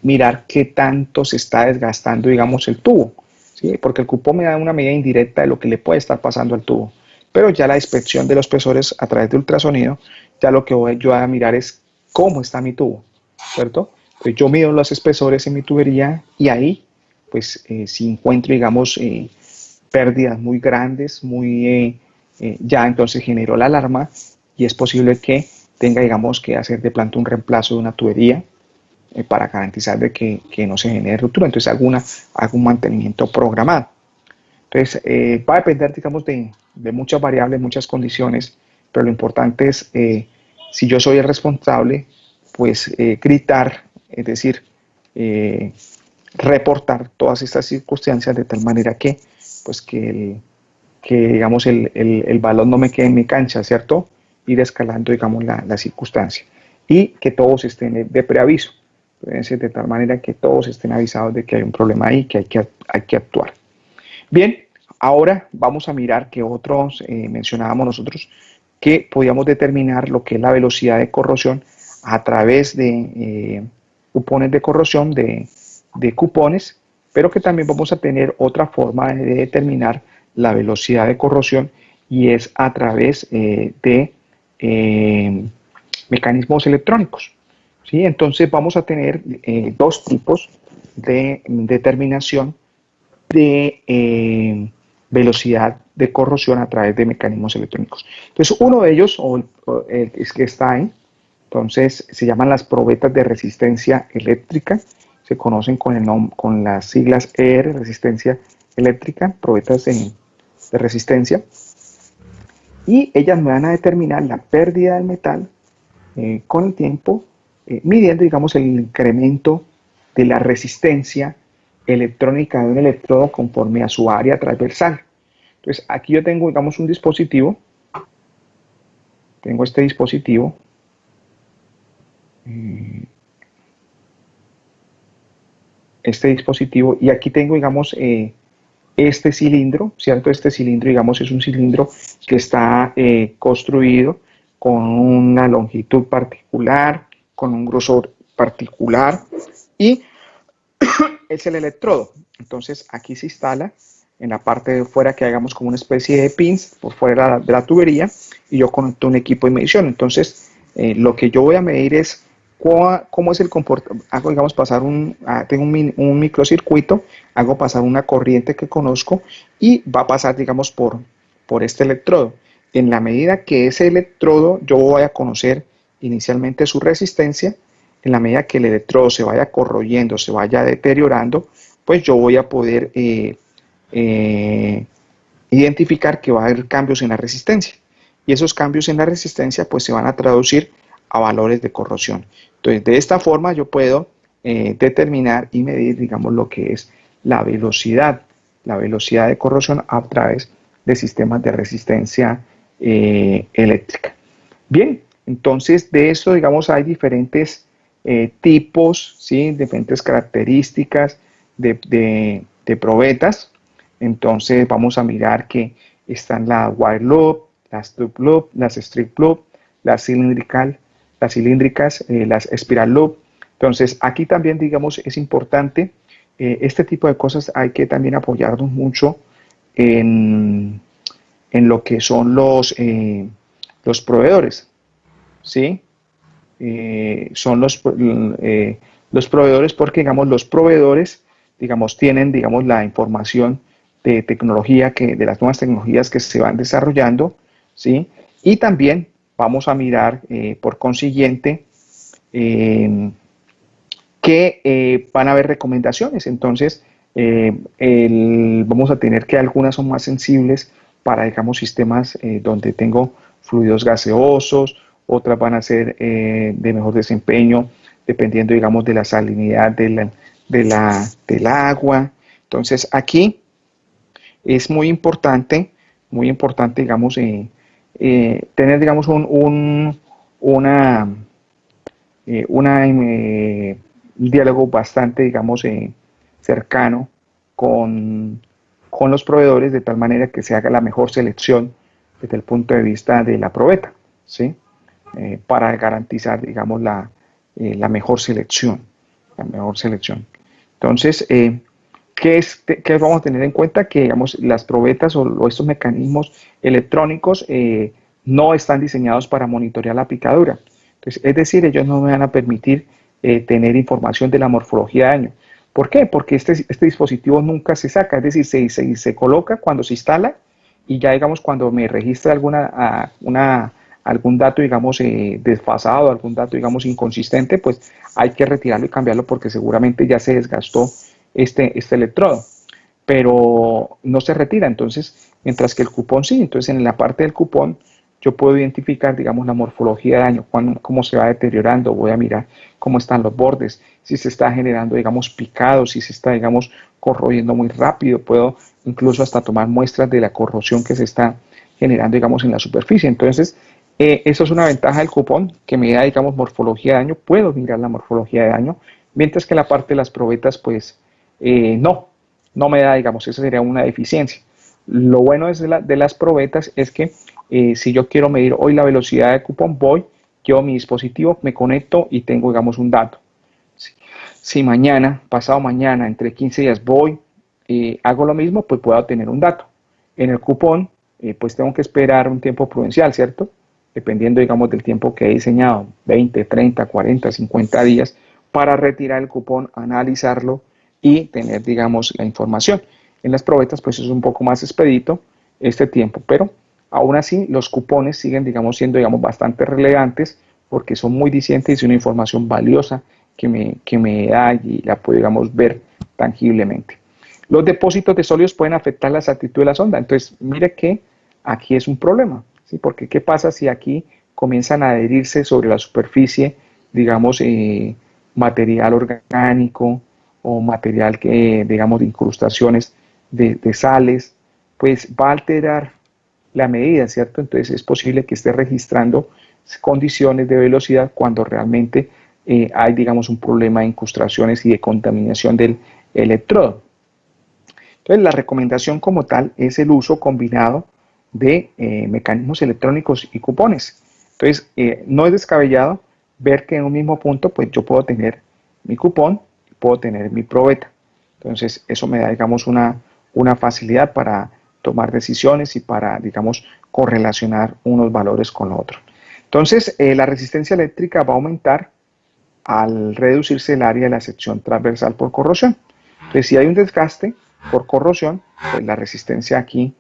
mirar qué tanto se está desgastando, digamos, el tubo, ¿sí? Porque el cupo me da una medida indirecta de lo que le puede estar pasando al tubo, pero ya la inspección de los espesores a través de ultrasonido, ya lo que voy yo a mirar es cómo está mi tubo, ¿cierto? Entonces yo mido los espesores en mi tubería y ahí, pues, si encuentro, digamos, pérdidas muy grandes, ya entonces generó la alarma y es posible que tenga, digamos, que hacer de planta un reemplazo de una tubería para garantizar de que no se genere ruptura. Entonces hago un mantenimiento programado. Entonces va a depender, digamos, de muchas variables, muchas condiciones, pero lo importante es, si yo soy el responsable, pues gritar, es decir, reportar todas estas circunstancias de tal manera que, pues, que digamos, el balón no me quede en mi cancha, ¿cierto? Ir escalando, digamos, la circunstancia. Y que todos estén de preaviso, de tal manera que todos estén avisados de que hay un problema ahí, que hay que actuar. Bien, ahora vamos a mirar que otros mencionábamos nosotros que podíamos determinar lo que es la velocidad de corrosión a través de cupones de corrosión, de cupones, pero que también vamos a tener otra forma de determinar la velocidad de corrosión y es a través de mecanismos electrónicos, ¿sí? Entonces vamos a tener dos tipos de determinación de velocidad de corrosión a través de mecanismos electrónicos. Entonces uno de ellos, es que está ahí, entonces se llaman las probetas de resistencia eléctrica, se conocen con las siglas ER, resistencia eléctrica, probetas de resistencia, y ellas me van a determinar la pérdida del metal con el tiempo, midiendo, digamos, el incremento de la resistencia electrónica de un electrodo conforme a su área transversal. Entonces aquí yo tengo, digamos, un dispositivo, tengo este dispositivo, y aquí tengo, digamos, este cilindro, ¿cierto? Este cilindro, digamos, es un cilindro que está construido con una longitud particular, con un grosor particular y es el electrodo. Entonces aquí se instala en la parte de fuera que hagamos como una especie de pins por fuera de la tubería y yo conecto un equipo de medición. Entonces lo que yo voy a medir es cómo es el comportamiento. Hago, digamos, pasar tengo un microcircuito, hago pasar una corriente que conozco y va a pasar, digamos, por este electrodo. En la medida que ese electrodo yo voy a conocer inicialmente su resistencia, en la medida que el electrodo se vaya corroyendo, se vaya deteriorando, pues yo voy a poder identificar que va a haber cambios en la resistencia. Y esos cambios en la resistencia pues se van a traducir a valores de corrosión. Entonces, de esta forma yo puedo determinar y medir, digamos, lo que es la velocidad de corrosión a través de sistemas de resistencia eléctrica. Bien, entonces de esto, digamos, hay diferentes tipos, ¿sí? Diferentes características de probetas. Entonces vamos a mirar que están la wire loop, las tube loop, las strip loop, las cilíndricas, las spiral loop. Entonces aquí también, digamos, es importante este tipo de cosas. Hay que también apoyarnos mucho en lo que son los proveedores, ¿sí? Son los proveedores porque, digamos, los proveedores, digamos, tienen, digamos, la información de tecnología, de las nuevas tecnologías que se van desarrollando, ¿sí? Y también vamos a mirar, por consiguiente, que van a haber recomendaciones. Entonces, vamos a tener que algunas son más sensibles para, digamos, sistemas donde tengo fluidos gaseosos, otras van a ser de mejor desempeño, dependiendo, digamos, de la salinidad del agua. Entonces, aquí es muy importante, digamos, tener, digamos, un diálogo bastante, digamos, cercano con los proveedores, de tal manera que se haga la mejor selección desde el punto de vista de la probeta, ¿sí? Para garantizar, digamos, la mejor selección, Entonces, ¿qué vamos a tener en cuenta? Que, digamos, las probetas o estos mecanismos electrónicos no están diseñados para monitorear la picadura. Entonces, es decir, ellos no me van a permitir tener información de la morfología de daño. ¿Por qué? Porque este dispositivo nunca se saca, es decir, se coloca cuando se instala y ya, digamos, cuando me registra algún dato, digamos, desfasado, algún dato, digamos, inconsistente, pues hay que retirarlo y cambiarlo porque seguramente ya se desgastó este electrodo, pero no se retira. Entonces, mientras que el cupón sí. Entonces, en la parte del cupón yo puedo identificar, digamos, la morfología de daño, cómo se va deteriorando. Voy a mirar cómo están los bordes, si se está generando, digamos, picado, si se está, digamos, corroyendo muy rápido. Puedo incluso hasta tomar muestras de la corrosión que se está generando, digamos, en la superficie. Entonces, eso es una ventaja del cupón, que me da, digamos, morfología de daño. Puedo mirar la morfología de daño, mientras que la parte de las probetas, pues, no me da, digamos, esa sería una deficiencia. Lo bueno de las probetas es que si yo quiero medir hoy la velocidad de cupón, llevo mi dispositivo, me conecto y tengo, digamos, un dato. Si mañana, pasado mañana, entre 15 días hago lo mismo, pues puedo tener un dato. En el cupón, pues tengo que esperar un tiempo prudencial, ¿cierto? Dependiendo, digamos, del tiempo que he diseñado, 20, 30, 40, 50 días, para retirar el cupón, analizarlo y tener, digamos, la información. En las probetas, pues es un poco más expedito este tiempo, pero aún así los cupones siguen, digamos, siendo, digamos, bastante relevantes porque son muy dicientes y es una información valiosa que me da y la puedo, digamos, ver tangiblemente. Los depósitos de sólidos pueden afectar la exactitud de la sonda. Entonces, mire que aquí es un problema, ¿sí? Porque ¿qué pasa si aquí comienzan a adherirse sobre la superficie, digamos, material orgánico o material que, digamos, de incrustaciones de sales? Pues va a alterar la medida, ¿cierto? Entonces es posible que esté registrando condiciones de velocidad cuando realmente hay, digamos, un problema de incrustaciones y de contaminación del electrodo. Entonces la recomendación como tal es el uso combinado de mecanismos electrónicos y cupones. Entonces no es descabellado ver que en un mismo punto pues yo puedo tener mi cupón y puedo tener mi probeta. Entonces eso me da, digamos, una facilidad para tomar decisiones y para, digamos, correlacionar unos valores con los otros. Entonces la resistencia eléctrica va a aumentar al reducirse el área de la sección transversal por corrosión. Entonces si hay un desgaste por corrosión, pues la resistencia aquí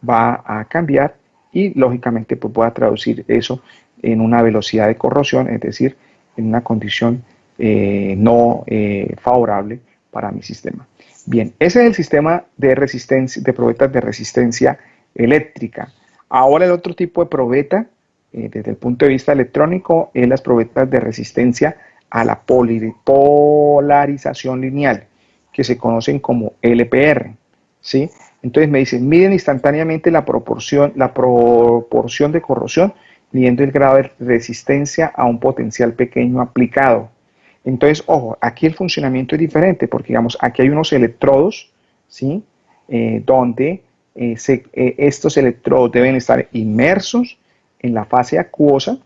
va a cambiar y lógicamente pues voy a traducir eso en una velocidad de corrosión, es decir, en una condición no favorable para mi sistema. Bien, ese es el sistema de resistencia, de probetas de resistencia eléctrica. Ahora el otro tipo de probeta, desde el punto de vista electrónico, es las probetas de resistencia a la polarización lineal, que se conocen como LPR, ¿sí? Entonces me dicen, miden instantáneamente la proporción de corrosión, midiendo el grado de resistencia a un potencial pequeño aplicado. Entonces, ojo, aquí el funcionamiento es diferente porque, digamos, aquí hay unos electrodos, ¿sí? Donde estos electrodos deben estar inmersos en la fase acuosa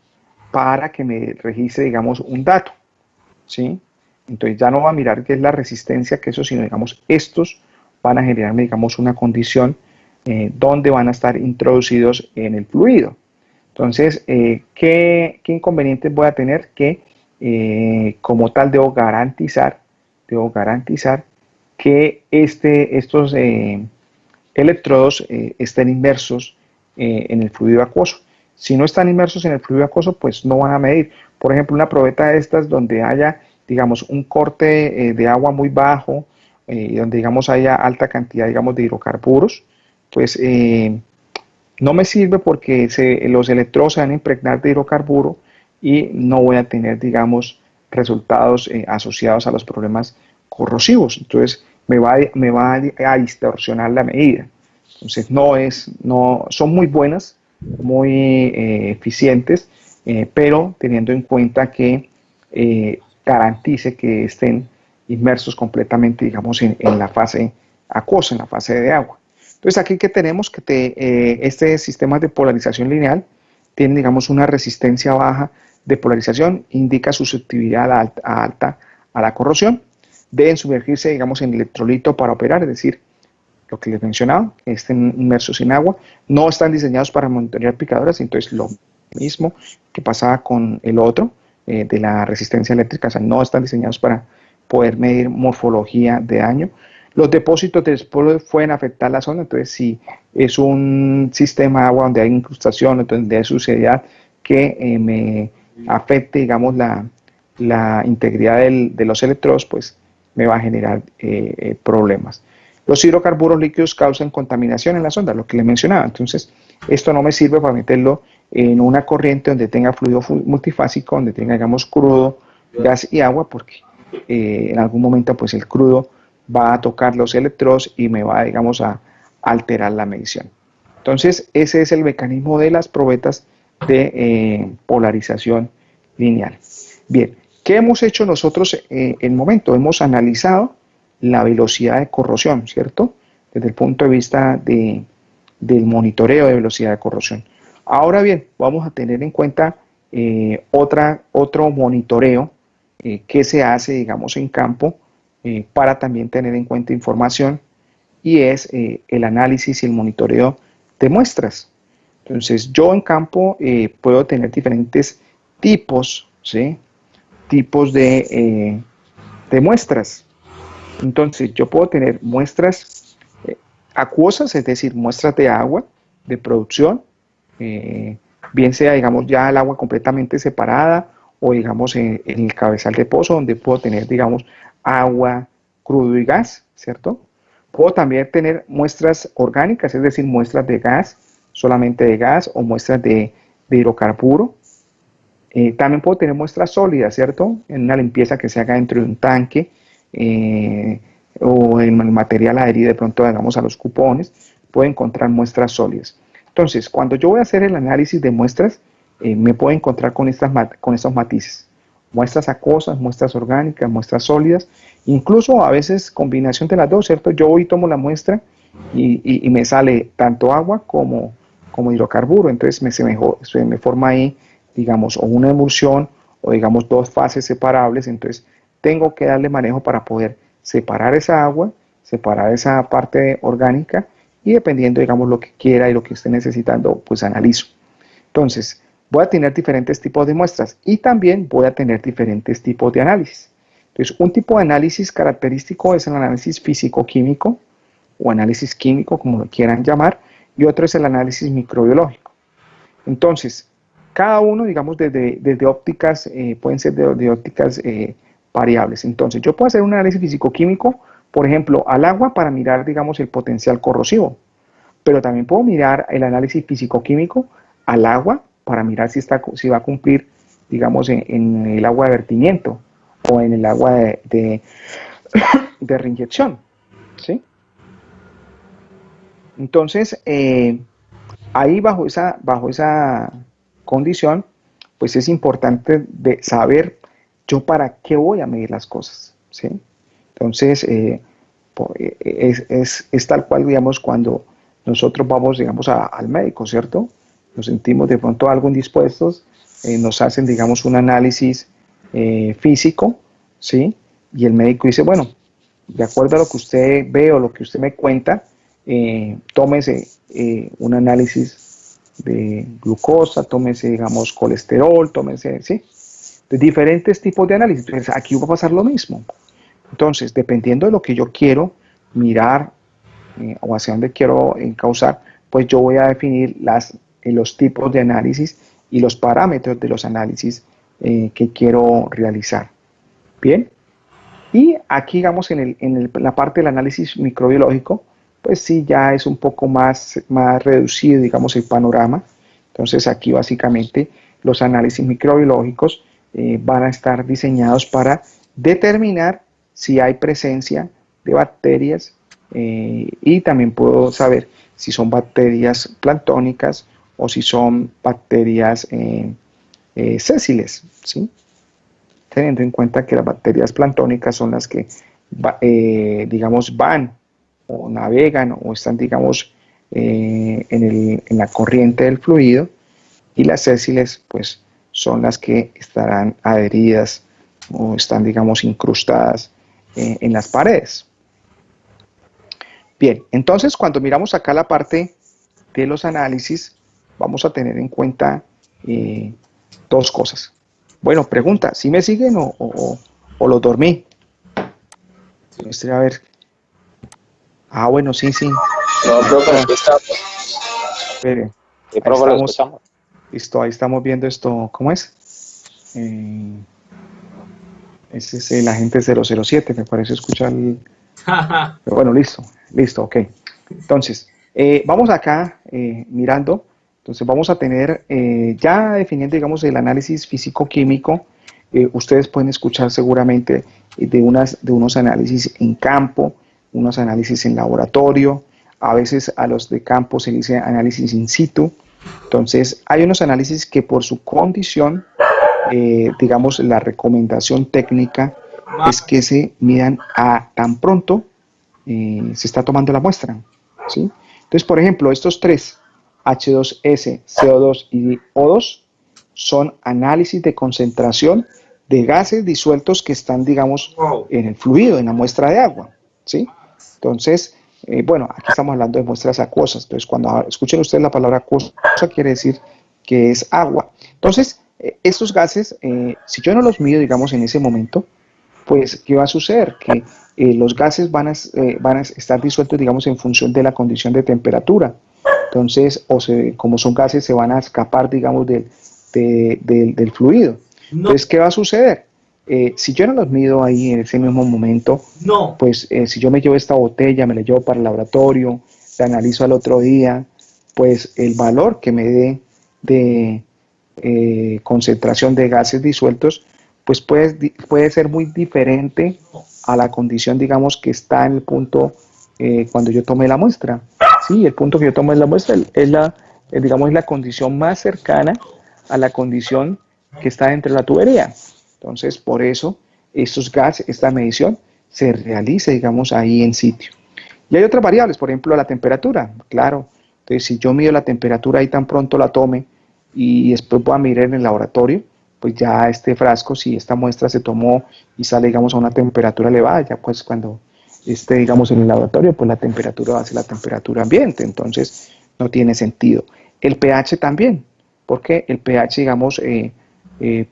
para que me registre, digamos, un dato, ¿sí? Entonces ya no va a mirar qué es la resistencia que eso, sino, digamos, estos van a generarme, digamos, una condición donde van a estar introducidos en el fluido. Entonces, ¿qué inconvenientes voy a tener? Que como tal debo garantizar que estos electrodos estén inmersos en el fluido acuoso. Si no están inmersos en el fluido acuoso, pues no van a medir. Por ejemplo, una probeta de estas donde haya, digamos, un corte de agua muy bajo, donde, digamos, haya alta cantidad, digamos, de hidrocarburos, pues no me sirve porque los electrodos se van a impregnar de hidrocarburo y no voy a tener, digamos, resultados asociados a los problemas corrosivos. Entonces, me va a distorsionar la medida. Entonces, son muy buenas, muy eficientes, pero teniendo en cuenta que garantice que estén inmersos completamente, digamos, en la fase acuosa, en la fase de agua. Entonces, aquí que tenemos que este sistema de polarización lineal tiene, digamos, una resistencia baja de polarización, indica susceptibilidad alta a la corrosión. Deben sumergirse, digamos, en electrolito para operar, es decir, lo que les mencionaba, estén inmersos en agua. No están diseñados para monitorear picadoras, entonces lo mismo que pasaba con el otro, de la resistencia eléctrica, o sea, no están diseñados para poder medir morfología de daño. Los depósitos de espolo pueden afectar la zona, entonces si es un sistema de agua donde hay incrustación, donde hay suciedad que me afecte, digamos, la integridad de los electrodos, pues me va a generar problemas. Los hidrocarburos líquidos causan contaminación en la sonda, lo que les mencionaba. Entonces, esto no me sirve para meterlo en una corriente donde tenga fluido multifásico, donde tenga, digamos, crudo, gas y agua, porque en algún momento, pues, el crudo va a tocar los electrodos y me va, digamos, a alterar la medición. Entonces, ese es el mecanismo de las probetas de polarización lineal. Bien, ¿qué hemos hecho nosotros en el momento? Hemos analizado la velocidad de corrosión, ¿cierto? Desde el punto de vista del monitoreo de velocidad de corrosión. Ahora bien, vamos a tener en cuenta otro monitoreo que se hace, digamos, en campo para también tener en cuenta información, y es el análisis y el monitoreo de muestras. Entonces, yo en campo puedo tener diferentes tipos, ¿sí? Tipos de muestras. Entonces, yo puedo tener muestras acuosas, es decir, muestras de agua, de producción, bien sea, digamos, ya el agua completamente separada o, digamos, en el cabezal de pozo, donde puedo tener, digamos, agua, crudo y gas, ¿cierto? Puedo también tener muestras orgánicas, es decir, muestras de gas, solamente de gas, o muestras de hidrocarburo. También puedo tener muestras sólidas, ¿cierto? En una limpieza que se haga dentro de un tanque, o en el material adherido de pronto, digamos, a los cupones, puedo encontrar muestras sólidas. Entonces, cuando yo voy a hacer el análisis de muestras, me puedo encontrar con estos matices. Muestras acuosas, muestras orgánicas, muestras sólidas, incluso a veces combinación de las dos, ¿cierto? Yo voy y tomo la muestra y me sale tanto agua como hidrocarburo, entonces se me forma ahí, digamos, o una emulsión o, digamos, dos fases separables. Entonces tengo que darle manejo para poder separar esa agua, separar esa parte orgánica, y dependiendo, digamos, lo que quiera y lo que esté necesitando, pues analizo. Entonces, voy a tener diferentes tipos de muestras y también voy a tener diferentes tipos de análisis. Entonces, un tipo de análisis característico es el análisis físico-químico o análisis químico, como lo quieran llamar, y otro es el análisis microbiológico. Entonces, cada uno, digamos, desde ópticas, pueden ser de ópticas variables. Entonces, yo puedo hacer un análisis físico-químico, por ejemplo, al agua para mirar, digamos, el potencial corrosivo, pero también puedo mirar el análisis físico-químico al agua para mirar si va a cumplir, digamos, en el agua de vertimiento o en el agua de reinyección, ¿sí? Entonces, ahí bajo esa condición, pues es importante de saber. ¿yo para qué voy a medir las cosas? ¿Sí? Entonces, es tal cual, digamos, cuando nosotros vamos, digamos, al médico, ¿cierto? Nos sentimos de pronto algo indispuestos, nos hacen, digamos, un análisis físico, ¿sí? Y el médico dice, bueno, de acuerdo a lo que usted ve o lo que usted me cuenta, tómese un análisis de glucosa, tómese, digamos, colesterol, tómese, ¿sí? De diferentes tipos de análisis. Entonces, aquí va a pasar lo mismo. Entonces, dependiendo de lo que yo quiero mirar o hacia dónde quiero encauzar, pues yo voy a definir los tipos de análisis y los parámetros de los análisis que quiero realizar. Bien, y aquí, digamos, en la parte del análisis microbiológico, pues sí, ya es un poco más reducido, digamos, el panorama. Entonces, aquí básicamente los análisis microbiológicos van a estar diseñados para determinar si hay presencia de bacterias y también puedo saber si son bacterias planctónicas o si son bacterias sésiles, ¿sí? Teniendo en cuenta que las bacterias planctónicas son las que, digamos, van o navegan o están, digamos, en la corriente del fluido, y las sésiles, pues, son las que estarán adheridas o están, digamos, incrustadas en las paredes. Bien, entonces cuando miramos acá la parte de los análisis, vamos a tener en cuenta dos cosas. Bueno, pregunta, ¿sí me siguen o los dormí? A ver. Ah, bueno, sí. No, profe, lo escuchamos. Espere, Sí, profe, lo escuchamos. Listo, ahí estamos viendo esto. ¿Cómo es? Ese es el agente 007, me parece escuchar. Pero bueno, listo, ok. Entonces, vamos acá mirando. Entonces vamos a tener, ya definiendo, digamos, el análisis físico-químico, ustedes pueden escuchar seguramente de unos análisis en campo, unos análisis en laboratorio, a veces a los de campo se dice análisis in situ. Entonces hay unos análisis que por su condición, digamos, la recomendación técnica es que se midan a tan pronto se está tomando la muestra, ¿sí? Entonces, por ejemplo, estos tres, H2S, CO2 y O2, son análisis de concentración de gases disueltos que están, digamos, en el fluido, en la muestra de agua, ¿sí? Entonces, bueno, aquí estamos hablando de muestras acuosas. Entonces, cuando escuchen ustedes la palabra acuosa, quiere decir que es agua. Entonces, estos gases, si yo no los mido, digamos, en ese momento, pues, ¿qué va a suceder? Que los gases van a estar disueltos, digamos, en función de la condición de temperatura. Entonces, como son gases, se van a escapar, digamos, del fluido. Entonces, ¿qué va a suceder? Si yo no los mido ahí en ese mismo momento, pues si yo me llevo esta botella, me la llevo para el laboratorio, la analizo al otro día, pues el valor que me dé de concentración de gases disueltos, pues puede ser muy diferente a la condición, digamos, que está en el punto cuando yo tomé la muestra. Sí, el punto que yo tomé la muestra digamos, es la condición más cercana a la condición que está dentro de la tubería. Entonces, por eso, esta medición se realiza, digamos, ahí en sitio. Y hay otras variables, por ejemplo, la temperatura, claro. Entonces, si yo mido la temperatura ahí tan pronto la tome y después voy a mirar en el laboratorio, pues ya este frasco, si esta muestra se tomó y sale, digamos, a una temperatura elevada, ya pues cuando esté, digamos, en el laboratorio, pues la temperatura va a ser la temperatura ambiente, entonces no tiene sentido. El pH también, porque el pH, digamos,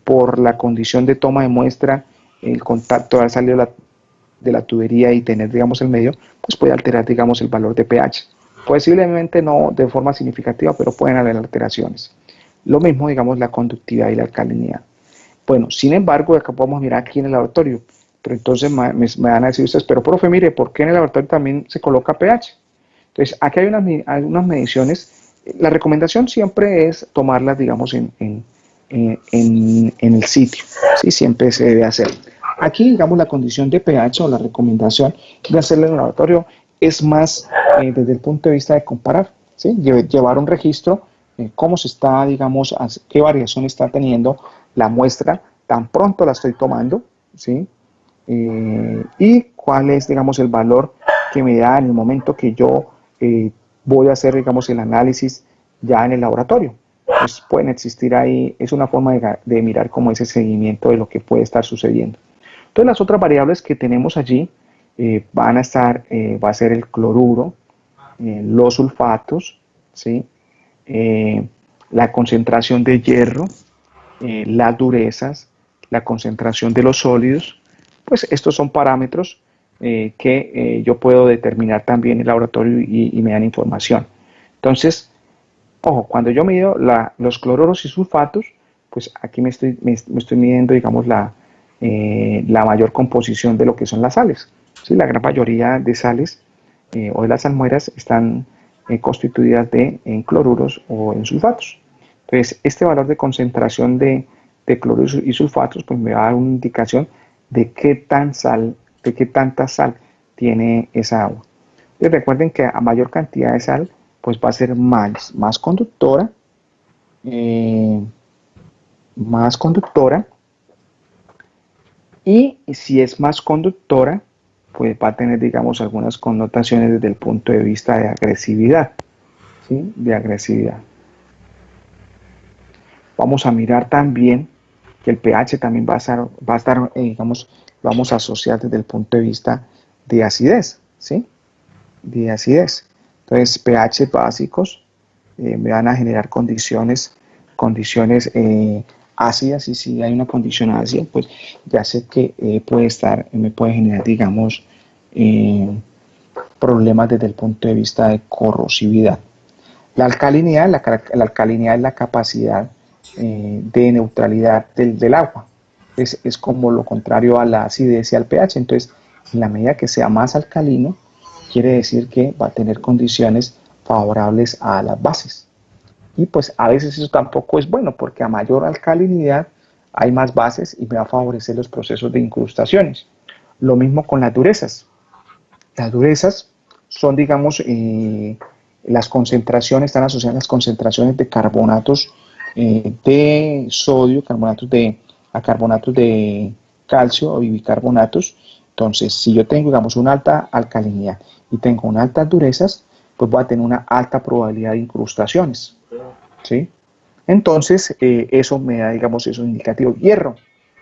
por la condición de toma de muestra, el contacto al salir de la tubería y tener, digamos, el medio, pues puede alterar, digamos, el valor de pH. Posiblemente no de forma significativa, pero pueden haber alteraciones. Lo mismo, digamos, la conductividad y la alcalinidad. Bueno, sin embargo, acá podemos mirar aquí en el laboratorio, pero entonces me van a decir ustedes, pero profe, mire, ¿por qué en el laboratorio también se coloca pH? Entonces, aquí hay unas mediciones. La recomendación siempre es tomarlas, digamos, en el sitio, ¿sí? Siempre se debe hacer. Aquí, digamos, la condición de pH o la recomendación de hacerlo en el laboratorio es más desde el punto de vista de comparar, ¿sí? Llevar un registro, cómo se está, digamos, qué variación está teniendo la muestra tan pronto la estoy tomando, ¿sí? Y cuál es, digamos, el valor que me da en el momento que yo voy a hacer, digamos, el análisis ya en el laboratorio. Pues pueden existir ahí, es una forma de mirar como ese seguimiento de lo que puede estar sucediendo. Entonces las otras variables que tenemos allí van a estar, va a ser el cloruro, los sulfatos, ¿sí? La concentración de hierro, las durezas, la concentración de los sólidos. Pues estos son parámetros que yo puedo determinar también en el laboratorio y me dan información. Entonces, ojo, cuando yo mido los cloruros y sulfatos, pues aquí me estoy midiendo, digamos, la mayor composición de lo que son las sales. ¿Sí? La gran mayoría de sales o de las salmueras están constituidas en cloruros o en sulfatos. Entonces, este valor de concentración de cloruros y sulfatos pues me va a dar una indicación de qué tanta sal tiene esa agua. Entonces, recuerden que a mayor cantidad de sal, pues va a ser más conductora, y si es más conductora, pues va a tener, digamos, algunas connotaciones desde el punto de vista de agresividad, ¿sí? De agresividad. Vamos a mirar también que el pH también va a estar digamos, lo vamos a asociar desde el punto de vista de acidez, ¿sí? De acidez. Entonces, pH básicos me van a generar condiciones ácidas, y si hay una condición ácida, pues ya sé que me puede generar, digamos, problemas desde el punto de vista de corrosividad. La alcalinidad es la capacidad de neutralidad del agua. Es como lo contrario a la acidez y al pH. Entonces, en la medida que sea más alcalino, quiere decir que va a tener condiciones favorables a las bases. Y pues a veces eso tampoco es bueno, porque a mayor alcalinidad hay más bases y me va a favorecer los procesos de incrustaciones. Lo mismo con las durezas. Las durezas son, digamos, las concentraciones, están asociadas a las concentraciones de carbonatos de sodio, a carbonatos de calcio o bicarbonatos. Entonces, si yo tengo, digamos, una alta alcalinidad y tengo unas altas durezas, pues voy a tener una alta probabilidad de incrustaciones, ¿sí? Entonces, eso me da, digamos, eso indicativo. Hierro.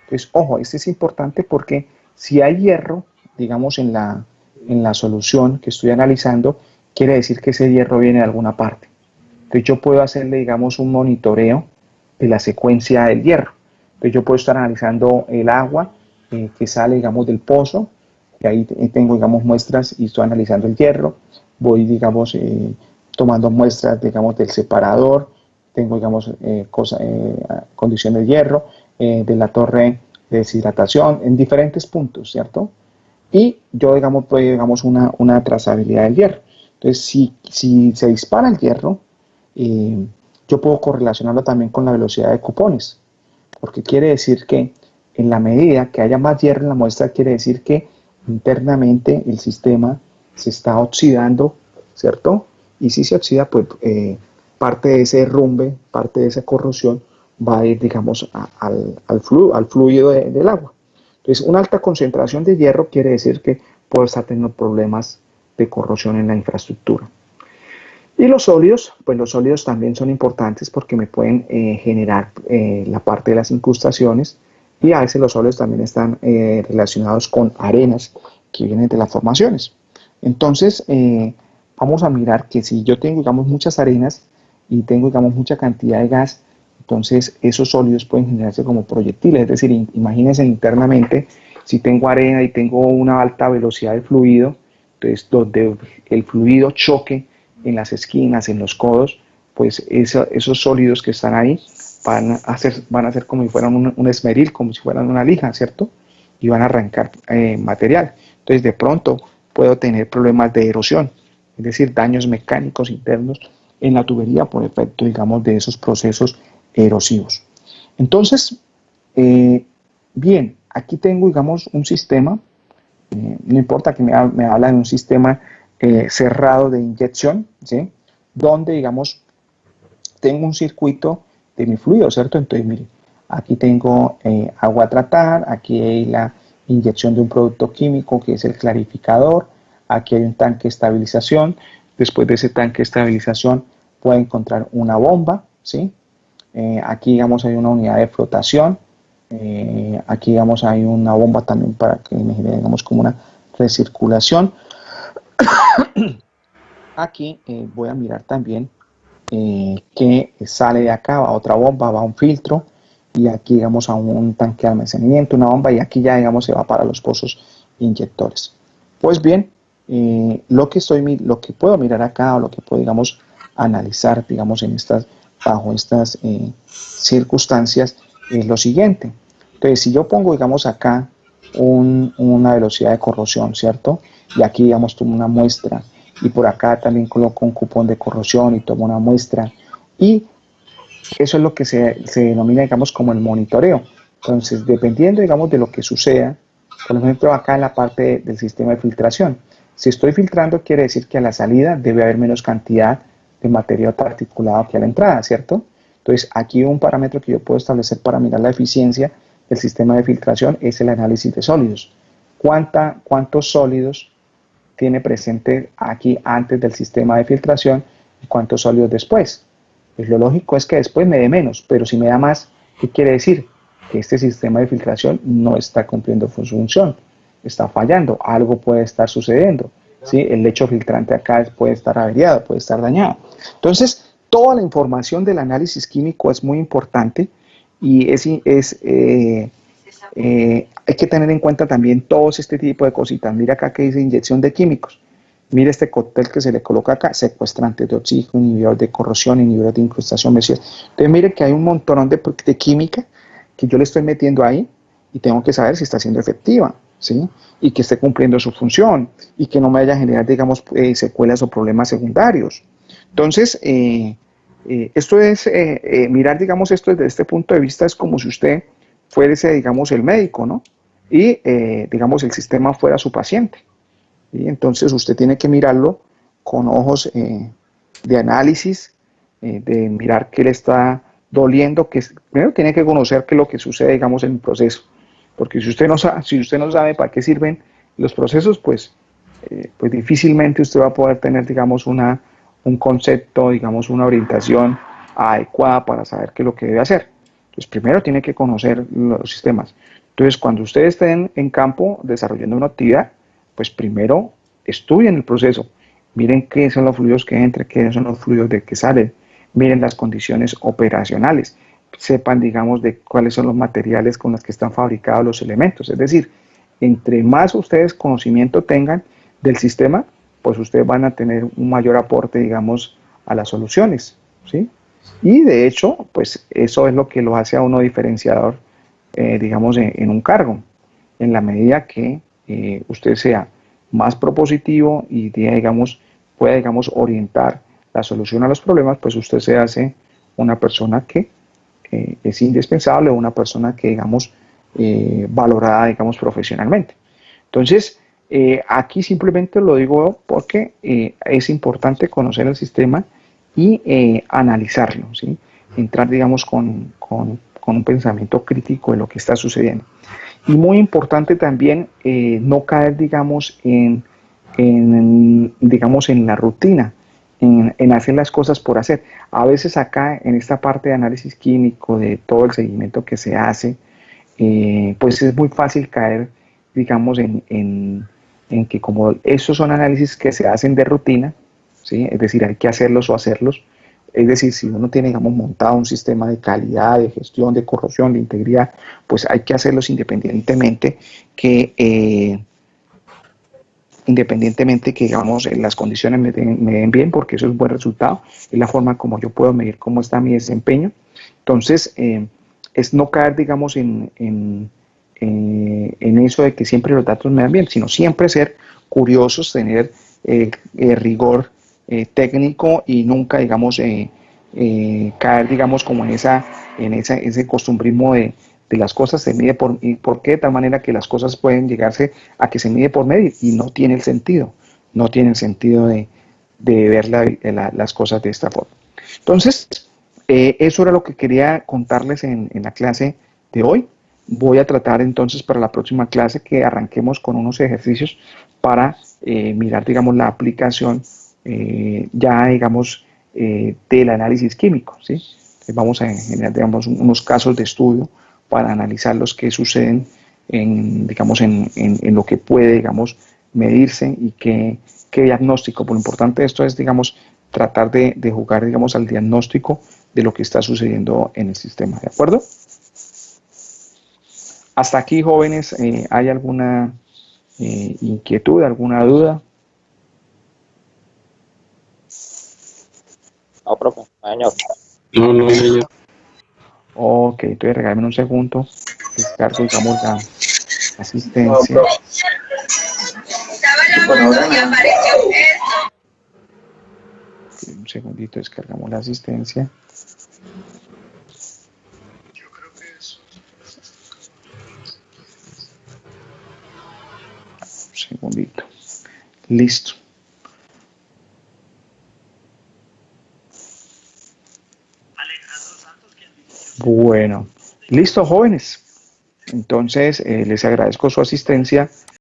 Entonces, ojo, este es importante porque si hay hierro, digamos, en la solución que estoy analizando, quiere decir que ese hierro viene de alguna parte. Entonces, yo puedo hacerle, digamos, un monitoreo de la secuencia del hierro. Entonces, yo puedo estar analizando el agua que sale, digamos, del pozo, y ahí tengo, digamos, muestras y estoy analizando el hierro. Voy, digamos, tomando muestras, digamos, del separador, tengo, digamos, condiciones de hierro, de la torre de deshidratación, en diferentes puntos, ¿cierto? Y yo, digamos, una trazabilidad del hierro. Entonces, si se dispara el hierro, yo puedo correlacionarlo también con la velocidad de cupones, porque quiere decir que en la medida que haya más hierro en la muestra, quiere decir que internamente el sistema se está oxidando, ¿cierto? Y si se oxida, pues parte de ese derrumbe, parte de esa corrosión va a ir, digamos, al fluido del agua. Entonces, una alta concentración de hierro quiere decir que puedo estar teniendo problemas de corrosión en la infraestructura. Y los sólidos, pues los sólidos también son importantes porque me pueden generar la parte de las incrustaciones, y a veces los sólidos también están relacionados con arenas que vienen de las formaciones. Entonces, vamos a mirar que si yo tengo, digamos, muchas arenas y tengo, digamos, mucha cantidad de gas, entonces esos sólidos pueden generarse como proyectiles. Es decir, imagínense internamente, si tengo arena y tengo una alta velocidad de fluido, entonces donde el fluido choque en las esquinas, en los codos, pues esos sólidos que están ahí van a ser como si fueran un esmeril, como si fueran una lija, ¿cierto? Y van a arrancar material. Entonces, de pronto puedo tener problemas de erosión, es decir, daños mecánicos internos en la tubería por efecto, digamos, de esos procesos erosivos. Entonces, bien, aquí tengo, digamos, un sistema, no importa que me habla de un sistema cerrado de inyección, ¿sí? Donde, digamos, tengo un circuito de mi fluido, ¿cierto? Entonces, mire, Aquí tengo agua a tratar, aquí hay la inyección de un producto químico que es el clarificador, aquí hay un tanque de estabilización, después de ese tanque de estabilización puede encontrar una bomba, ¿sí? Aquí digamos hay una unidad de flotación, aquí digamos hay una bomba también para que me genere digamos como una recirculación. Aquí voy a mirar también que sale de acá, va otra bomba, va un filtro, y aquí digamos a un tanque de almacenamiento, una bomba, y aquí ya digamos se va para los pozos inyectores. Pues bien, lo que puedo mirar acá, o lo que puedo digamos analizar digamos bajo estas circunstancias, es lo siguiente. Entonces, si yo pongo digamos acá una velocidad de corrosión, ¿cierto? Y aquí digamos tomo una muestra, y por acá también coloco un cupón de corrosión y tomo una muestra, y eso es lo que se denomina, digamos, como el monitoreo. Entonces, dependiendo, digamos, de lo que suceda, por ejemplo, acá en la parte del sistema de filtración, si estoy filtrando, quiere decir que a la salida debe haber menos cantidad de material particulado que a la entrada, ¿cierto? Entonces, aquí un parámetro que yo puedo establecer para mirar la eficiencia del sistema de filtración es el análisis de sólidos. ¿Cuántos sólidos tiene presente aquí antes del sistema de filtración y cuántos sólidos después? Pues lo lógico es que después me dé menos, pero si me da más, ¿qué quiere decir? Que este sistema de filtración no está cumpliendo su función, está fallando, algo puede estar sucediendo, ¿sí? El lecho filtrante acá puede estar averiado, puede estar dañado. Entonces, toda la información del análisis químico es muy importante, y hay que tener en cuenta también todos este tipo de cositas. Mira acá que dice inyección de químicos. Mire este cóctel que se le coloca acá: secuestrantes de oxígeno, inhibidor de corrosión, inhibidor de incrustación vesión. Entonces mire que hay un montón de química que yo le estoy metiendo ahí, y tengo que saber si está siendo efectiva, ¿sí? Y que esté cumpliendo su función, y que no me vaya a generar, digamos, secuelas o problemas secundarios. Entonces, esto es, mirar, digamos, esto desde este punto de vista es como si usted fuese, digamos, el médico, ¿no? Y, digamos, el sistema fuera su paciente. ¿Sí? Entonces usted tiene que mirarlo con ojos de análisis, de mirar qué le está doliendo, que primero tiene que conocer qué es lo que sucede, digamos, en el proceso, porque si usted no sabe para qué sirven los procesos, pues difícilmente usted va a poder tener, digamos, un concepto, digamos, una orientación adecuada para saber qué es lo que debe hacer. Entonces primero tiene que conocer los sistemas. Entonces, cuando ustedes estén en campo desarrollando una actividad, pues primero estudien el proceso, miren qué son los fluidos que entran, qué son los fluidos de que salen, miren las condiciones operacionales, sepan, digamos, de cuáles son los materiales con los que están fabricados los elementos. Es decir, entre más ustedes conocimiento tengan del sistema, pues ustedes van a tener un mayor aporte, digamos, a las soluciones, ¿sí? Y de hecho, pues eso es lo que lo hace a uno diferenciador, digamos, en un cargo, en la medida que usted sea más propositivo y digamos, pueda, digamos, orientar la solución a los problemas, pues usted se hace una persona que es indispensable, una persona que, digamos, valorada, digamos, profesionalmente. Entonces, aquí simplemente lo digo porque es importante conocer el sistema y analizarlo, ¿sí? Entrar, digamos, con un pensamiento crítico de lo que está sucediendo. Y muy importante también no caer, digamos, digamos, en la rutina, en hacer las cosas por hacer. A veces acá, en esta parte de análisis químico, de todo el seguimiento que se hace, pues es muy fácil caer, digamos, en que como esos son análisis que se hacen de rutina, ¿sí? Es decir, hay que hacerlos o hacerlos. Es decir, si uno tiene, digamos, montado un sistema de calidad, de gestión, de corrosión, de integridad, pues hay que hacerlos independientemente que, digamos, las condiciones me den bien, porque eso es un buen resultado, es la forma como yo puedo medir cómo está mi desempeño. Entonces, es no caer, digamos, en eso de que siempre los datos me dan bien, sino siempre ser curiosos, tener rigor técnico, y nunca, digamos, caer, digamos, como en ese costumbrismo de las cosas se mide por qué, de tal manera que las cosas pueden llegarse a que se mide por medir, y no tiene el sentido, de ver las cosas de esta forma. Entonces, eso era lo que quería contarles en la clase de hoy. Voy a tratar entonces para la próxima clase que arranquemos con unos ejercicios para mirar, digamos, la aplicación ya, digamos, del análisis químico, ¿sí? Vamos a generar, digamos, unos casos de estudio para analizar los que suceden digamos, en lo que puede, digamos, medirse y qué diagnóstico. Por lo importante de esto es, digamos, tratar de jugar, digamos, al diagnóstico de lo que está sucediendo en el sistema, ¿de acuerdo? Hasta aquí, jóvenes, ¿hay alguna inquietud, alguna duda? No, profe, no, señor. No, señor. Ok, entonces regálame un segundo, descargo, digamos, la No, asistencia. profe. Por ahora nada. Un segundito, descargamos la asistencia. Un segundito. Listo. Bueno, listo, jóvenes. Entonces, les agradezco su asistencia.